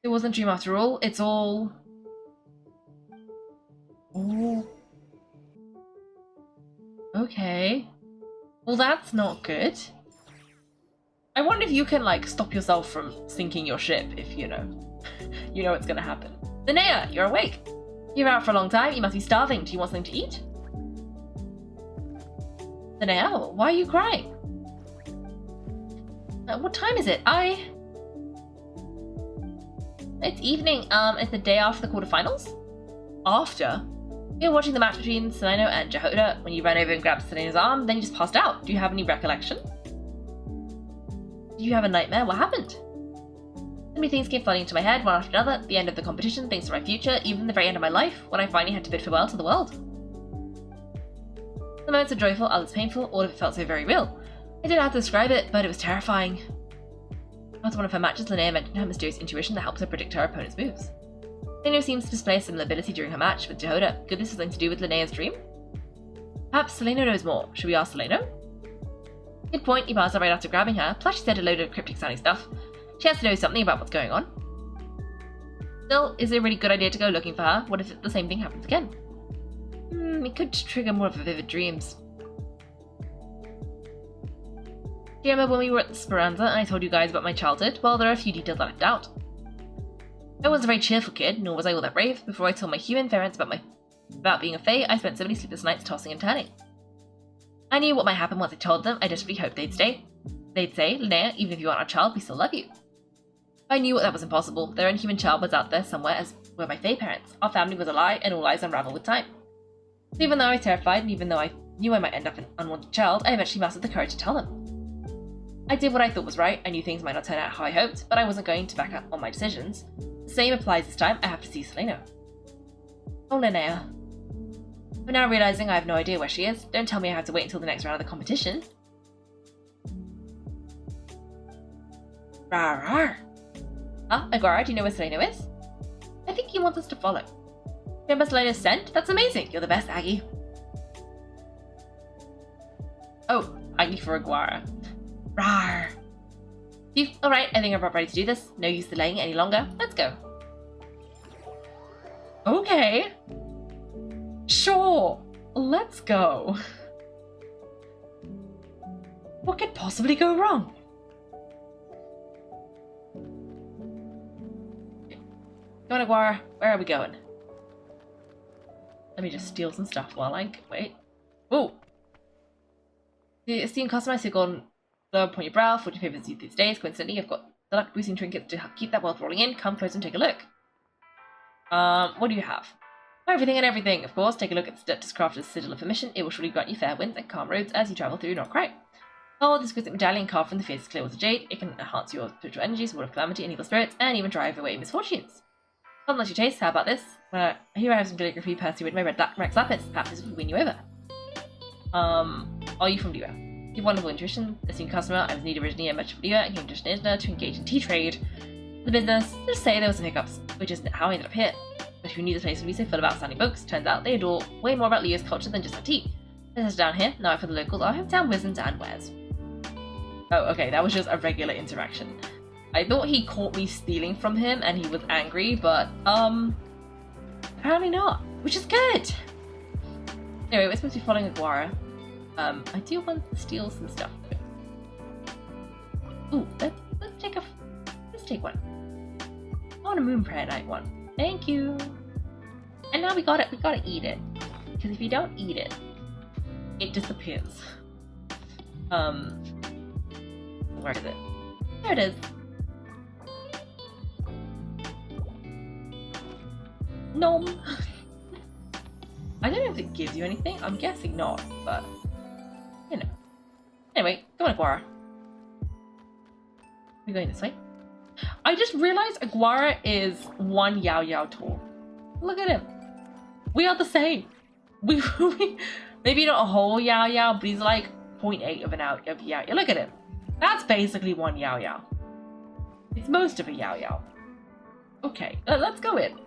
It wasn't a dream after all, it's all... Oh. Okay. Well, that's not good. I wonder if you can, like, stop yourself from sinking your ship if, you know it's gonna happen. Linnea, you're awake. You're out for a long time, you must be starving. Do you want something to eat? Linnea, why are you crying? What time is it? It's evening. It's the day after the quarterfinals? After? You were watching the match between Seleno and Jehoda when you ran over and grabbed Selena's arm, then you just passed out. Do you have any recollection? Did you have a nightmare? What happened? So many things came flooding into my head, one after another. The end of the competition, things for my future, even the very end of my life, when I finally had to bid farewell to the world. Some moments were joyful, others painful, all of it felt so very real. I don't know how to describe it, but it was terrifying. After one of her matches, Linnea mentioned her mysterious intuition that helps her predict her opponent's moves. Seleno seems to display a similar ability during her match with Jehoda. Could this have something to do with Linnea's dream? Perhaps Seleno knows more. Should we ask Seleno? Good point, he passed her right after grabbing her, plus she said a load of cryptic sounding stuff. She has to know something about what's going on. Still, is it a really good idea to go looking for her? What if the same thing happens again? It could trigger more of a vivid dreams. Do you remember when we were at the Speranza and I told you guys about my childhood? Well, there are a few details I left out. I wasn't a very cheerful kid, nor was I all that brave. Before I told my human parents about being a fae, I spent so many sleepless nights tossing and turning. I knew what might happen once I told them. I desperately hoped they'd stay. They'd say, Linnea, even if you aren't our child, we still love you. I knew that was impossible. Their inhuman child was out there somewhere, as were my fae parents. Our family was a lie, and all lies unravel with time. So even though I was terrified, and even though I knew I might end up an unwanted child, I eventually mustered the courage to tell them. I did what I thought was right. I knew things might not turn out how I hoped, but I wasn't going to back up on my decisions. The same applies this time. I have to see Seleno. Oh, Linnea. I'm now realizing I have no idea where she is. Don't tell me I have to wait until the next round of the competition. Rawr, rawr. Huh? Agora, do you know where Seleno is? I think he wants us to follow. Remember Selena's scent? That's amazing. You're the best, Aggie. Oh, Aggie for Aguara. Rawr. Alright, I think I'm about ready to do this. No use delaying it any longer. Let's go. Okay. Sure. Let's go. What could possibly go wrong? Go on, Aguara. Where are we going? Let me just steal some stuff while I wait. Oh! The esteemed customer, so golden globe upon your brow, fortune favors you these days. Coincidentally, I've got the luck boosting trinkets to keep that wealth rolling in. Come close and take a look. What do you have? Everything and everything, of course. Take a look at this crafted sigil of permission. It will surely grant you fair winds and calm roads as you travel through Norcry. Oh, this exquisite medallion carved from the fiercest clear walls of jade. It can enhance your spiritual energies, ward of calamity and evil spirits, and even drive away misfortunes. Unless your taste, how about this? Here I have some calligraphy Percy with my red Rex Lapis. Perhaps this will win you over. Are you from Lua? You have wonderful intuition. Esteemed customer, I was needed originally a merchant from Lua and came to Reunited to engage in tea trade. The business, just say there were some hiccups, which is how I ended up here. But who knew this place would be so full of outstanding books? Turns out they adore way more about Lua's culture than just our tea. This is down here. Now for the locals, our hometown wisdoms and wares. Oh, okay, that was just a regular interaction. I thought he caught me stealing from him and he was angry, but, apparently not, which is good. Anyway, we're supposed to be following Aguara. I do want to steal some stuff. Ooh, let's take one. I want a Moon Prayer Night one. Thank you. And now we gotta eat it. Because if you don't eat it, it disappears. Where is it? There it is. Nom. I don't know if it gives you anything. I'm guessing not, but you know. Anyway, go on, Aguara. We're going this way. I just realized Aguara is 1 Yao Yao tall. Look at him. We are the same. We maybe not a whole Yao Yao, but he's like 0.8 of Yao Yao. Look at him. That's basically 1 Yao Yao. It's most of a Yao Yao. Okay, let's go in.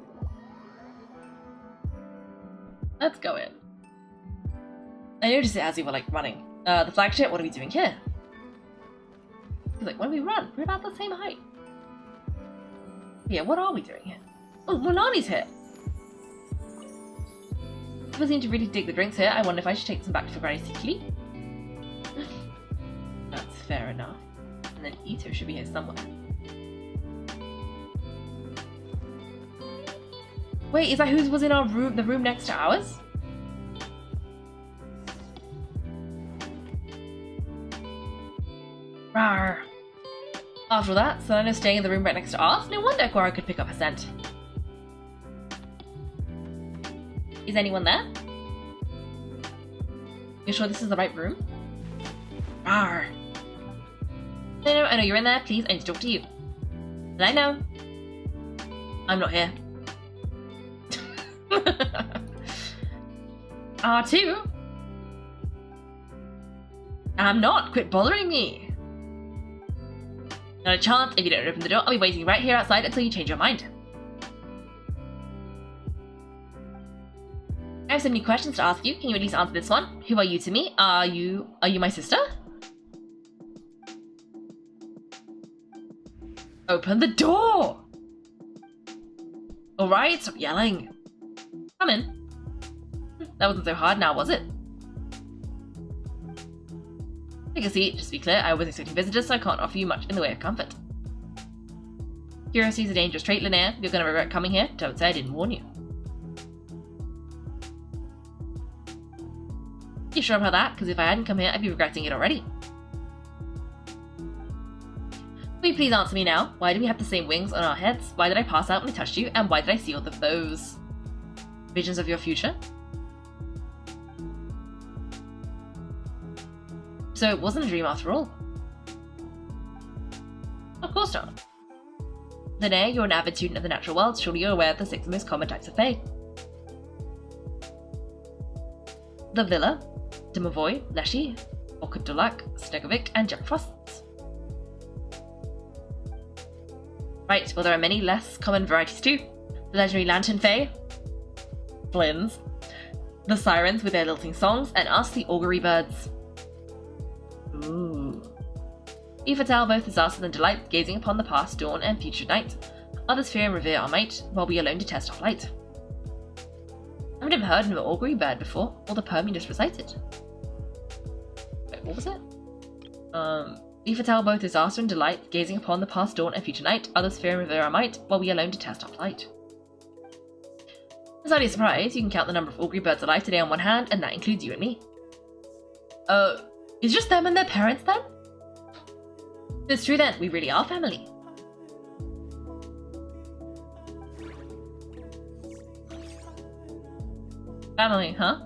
Let's go in. I noticed it as we were like running. The flagship, what are we doing here? He's like, when we run, we're about the same height. Yeah, what are we doing here? Oh, Mulani's here. People seem to really dig the drinks here. I wonder if I should take some back for Granny secretly. That's fair enough. And then Ito should be here somewhere. Wait, is that who was in our room, the room next to ours? Rawr. After all that, Solano's staying in the room right next to ours? No wonder Aguara could pick up her scent. Is anyone there? You sure this is the right room? Rawr. No, I know you're in there. Please, I need to talk to you. And I know. I'm not here. R2? I'm not. Quit bothering me. Not a chance. If you don't open the door, I'll be waiting right here outside until you change your mind. I have so many questions to ask you. Can you at least answer this one? Who are you to me? Are you my sister? Open the door! Alright, stop yelling. Come in. That wasn't so hard now, was it? Take a seat. Just to be clear, I wasn't expecting visitors, so I can't offer you much in the way of comfort. Curiosity is a dangerous trait, Linnea. You're gonna regret coming here. Don't say I didn't warn you. You sure about that? Because if I hadn't come here, I'd be regretting it already. Will you please answer me now? Why do we have the same wings on our heads? Why did I pass out when I touched you? And why did I see all of those visions of your future? So it wasn't a dream after all. Of course not. Linnea, you're an avid student of the natural world. Surely you're aware of the 6 most common types of fae. The Villa, Dimavoy, Leshy, Orchidolak, Snegovic, and Jackfrosts. Right, well there are many less common varieties too. The legendary Lantern Fae, Flins, the Sirens with their lilting songs, and us, the Augury Birds. Ooh. We foretell both disaster and delight, gazing upon the past, dawn, and future night. Others fear and revere our might, while we alone detest our light. I've never heard of an augury bird before, or the poem you just recited. Wait, what was it? We foretell both disaster and delight, gazing upon the past, dawn, and future night. Others fear and revere our might, while we alone detest our plight. As a surprise, you can count the number of augury birds alive today on one hand, and that includes you and me. It's just them and their parents then? It's true then, we really are family. Family, huh?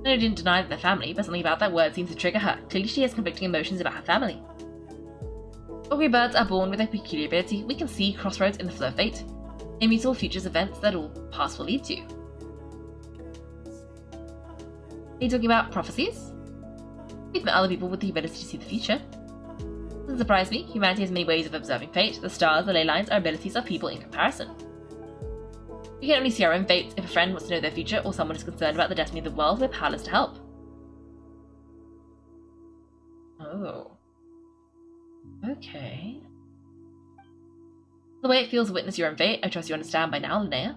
No, didn't deny that they're family, but something about that word seems to trigger her. Clearly she has conflicting emotions about her family. Augury birds are born with a peculiar ability. We can see crossroads in the flow of fate, immutable futures events that all past will lead to. Are you talking about prophecies? We've met other people with the ability to see the future. Doesn't surprise me. Humanity has many ways of observing fate. The stars, the ley lines, are abilities of people in comparison. We can only see our own fates. If a friend wants to know their future, or someone is concerned about the destiny of the world, we're powerless to help. Oh. Okay. The way it feels to witness your own fate, I trust you understand by now, Linnea.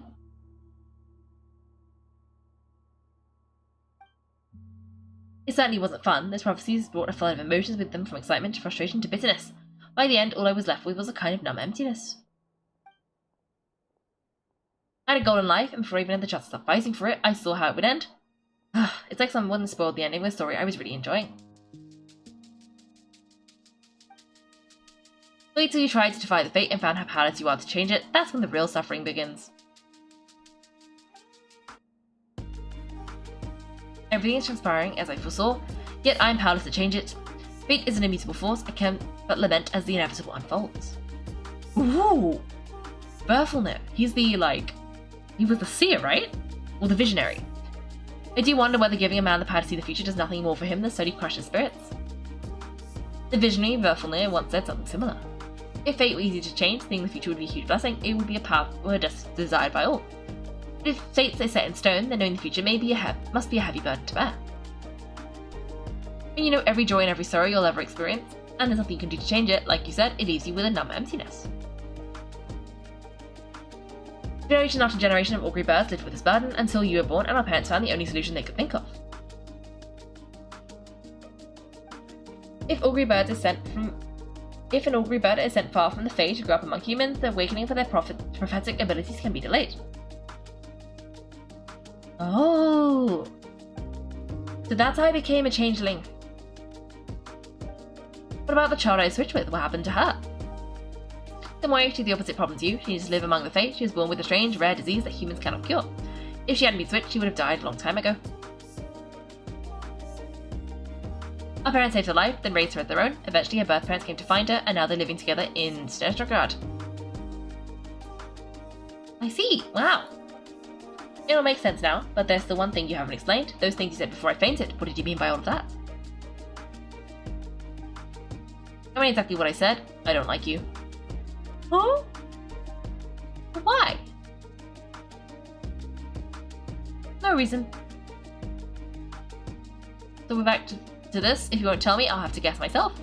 It certainly wasn't fun. Those prophecies brought a flood of emotions with them, from excitement to frustration to bitterness. By the end, all I was left with was a kind of numb emptiness. I had a goal in life, and before I even had the chance to stop fighting for it, I saw how it would end. It's like someone spoiled the ending of a story I was really enjoying. Wait till you try to defy the fate and found how powerless you are to change it. That's when the real suffering begins. Everything is transpiring as I foresaw, yet I am powerless to change it. Fate is an immutable force, I can but lament as the inevitable unfolds. Ooh! Berthelner. He's the, he was the seer, right? Or the visionary. I do wonder whether giving a man the power to see the future does nothing more for him than slowly crush his spirits. The visionary Berthelner once said something similar. If fate were easy to change, seeing the future would be a huge blessing, it would be a power desired by all. But if fates are set in stone, then knowing the future must be a heavy burden to bear. When you know every joy and every sorrow you'll ever experience, and there's nothing you can do to change it, like you said, it leaves you with a numb emptiness. Generation after generation of augury birds lived with this burden until you were born and our parents found the only solution they could think of. If an augury bird is sent far from the Fae to grow up among humans, the awakening for their prophetic abilities can be delayed. Oh! So that's how I became a changeling. What about the child I switched with? What happened to her? The Moira had the opposite problem to you. She needed to live among the Fae. She was born with a strange, rare disease that humans cannot cure. If she hadn't been switched, she would have died a long time ago. Our parents saved her life, then raised her as their own. Eventually, her birth parents came to find her, and now they're living together in Stenstrogard. I see. Wow. It all makes sense now, but there's the one thing you haven't explained. Those things you said before I fainted. What did you mean by all of that? I mean exactly what I said. I don't like you. Huh? Why? No reason. So we're back to this. If you won't tell me, I'll have to guess myself.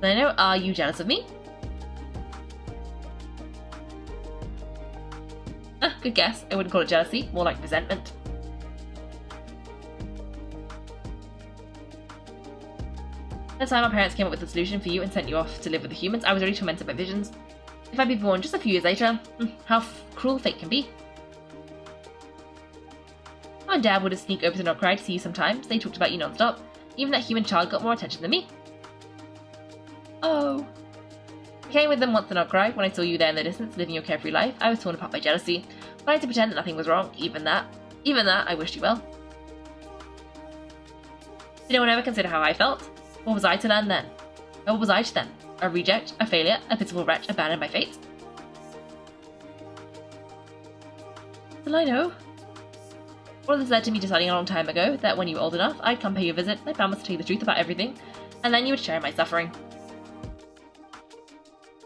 Linnea, are you jealous of me? Good guess. I wouldn't call it jealousy, more like resentment. By the time our parents came up with a solution for you and sent you off to live with the humans, I was already tormented by visions. If I'd been born just a few years later, how cruel fate can be. Mom and Dad would have sneaked over to Nordcry to see you sometimes. They talked about you non-stop. Even that human child got more attention than me. Oh. I came with them once to Nordcry. When I saw you there in the distance, living your carefree life, I was torn apart by jealousy. But I had to pretend that nothing was wrong. Even that, I wished you well. Did anyone ever consider how I felt? What was I to learn then? Or what was I to them? A reject, a failure, a pitiful wretch abandoned by fate? Still I know. All of this led to me deciding a long time ago that when you were old enough, I'd come pay you a visit. My plan was to tell you the truth about everything, and then you would share in my suffering.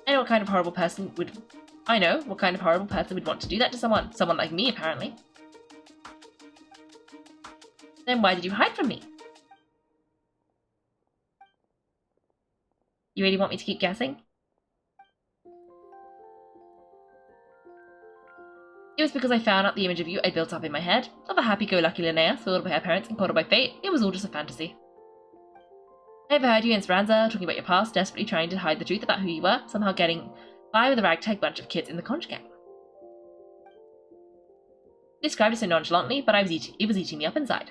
I know what kind of horrible person would want to do that to someone like me, apparently. Then why did you hide from me? You really want me to keep guessing? It was because I found out the image of you I built up in my head, of a happy-go-lucky Linnea, spoiled by her parents and caught by fate. It was all just a fantasy. I overheard you in Speranza talking about your past, desperately trying to hide the truth about who you were, somehow getting by with a ragtag bunch of kids in the conch gang. I described it so nonchalantly, but it was eating me up inside.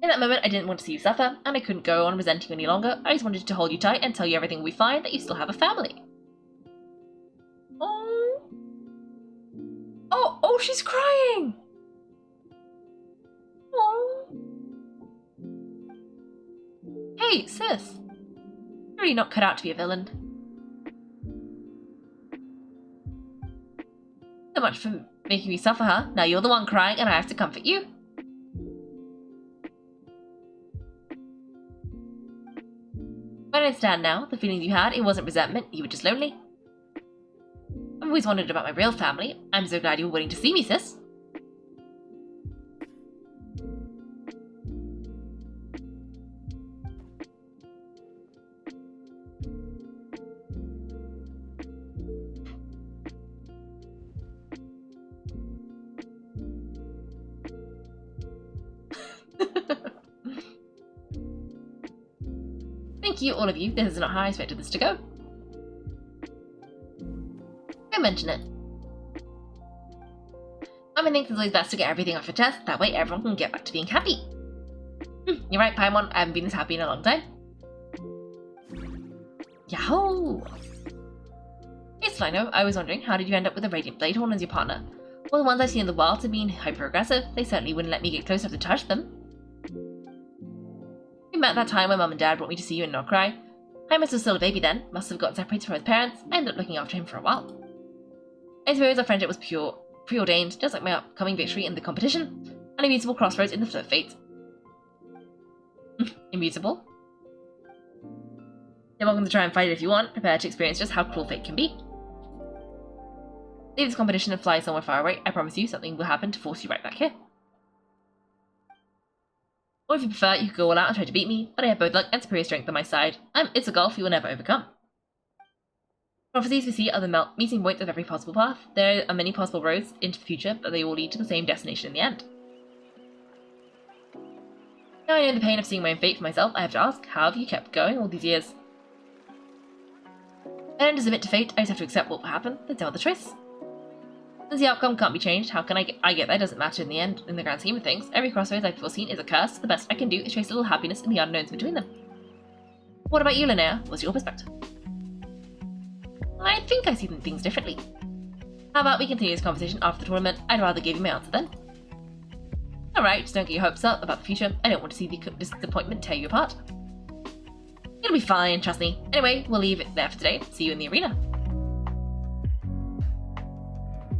In that moment, I didn't want to see you suffer, and I couldn't go on resenting you any longer. I just wanted to hold you tight and tell you everything will be fine, that you still have a family. Oh. Oh, she's crying! Oh. Hey, sis. You're really not cut out to be a villain. So much for making me suffer, huh? Now you're the one crying and I have to comfort you. Where I stand now, the feeling you had, it wasn't resentment, you were just lonely. I've always wondered about my real family. I'm so glad you were willing to see me, sis. Thank you, all of you. This is not how I expected this to go. Don't mention it. I think it's always best to get everything off your chest. That way everyone can get back to being happy. You're right, Paimon. I haven't been this happy in a long time. Yahoo! It's little I know, I was wondering, how did you end up with a Radiant Bladehorn as your partner? Well, the ones I've seen in the wild have been hyper-aggressive. They certainly wouldn't let me get close enough to touch them. We met that time when Mum and Dad brought me to see you in Nordcry. Hymus was still a baby then, must have gotten separated from his parents. I ended up looking after him for a while. I suppose our friendship was preordained, just like my upcoming victory in the competition, an immutable crossroads in the flow of fate. Immutable? You're welcome to try and fight it if you want, prepare to experience just how cruel fate can be. Leave this competition and fly somewhere far away. I promise you something will happen to force you right back here. Or if you prefer, you could go all out and try to beat me, but I have both luck and superior strength on my side. It's a gulf you will never overcome. Prophecies we see are the meeting points of every possible path. There are many possible roads into the future, but they all lead to the same destination in the end. Now I know the pain of seeing my own fate for myself, I have to ask, how have you kept going all these years? I don't submit to fate, I just have to accept what will happen. There's no other choice. Since the outcome can't be changed, how can I get that doesn't matter in the end, in the grand scheme of things. Every crossroads I've foreseen is a curse. The best I can do is trace a little happiness in the unknowns between them. What about you, Linnea? What's your perspective? I think I see things differently. How about we continue this conversation after the tournament? I'd rather give you my answer then. Alright, just don't get your hopes up about the future. I don't want to see the disappointment tear you apart. It'll be fine, trust me. Anyway, we'll leave it there for today. See you in the arena.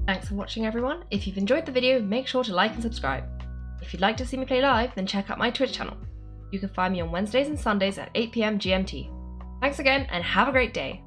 Thanks for watching, everyone. If you've enjoyed the video, make sure to like and subscribe. If you'd like to see me play live, then check out my Twitch channel. You can find me on Wednesdays and Sundays at 8 PM GMT. Thanks again, and have a great day.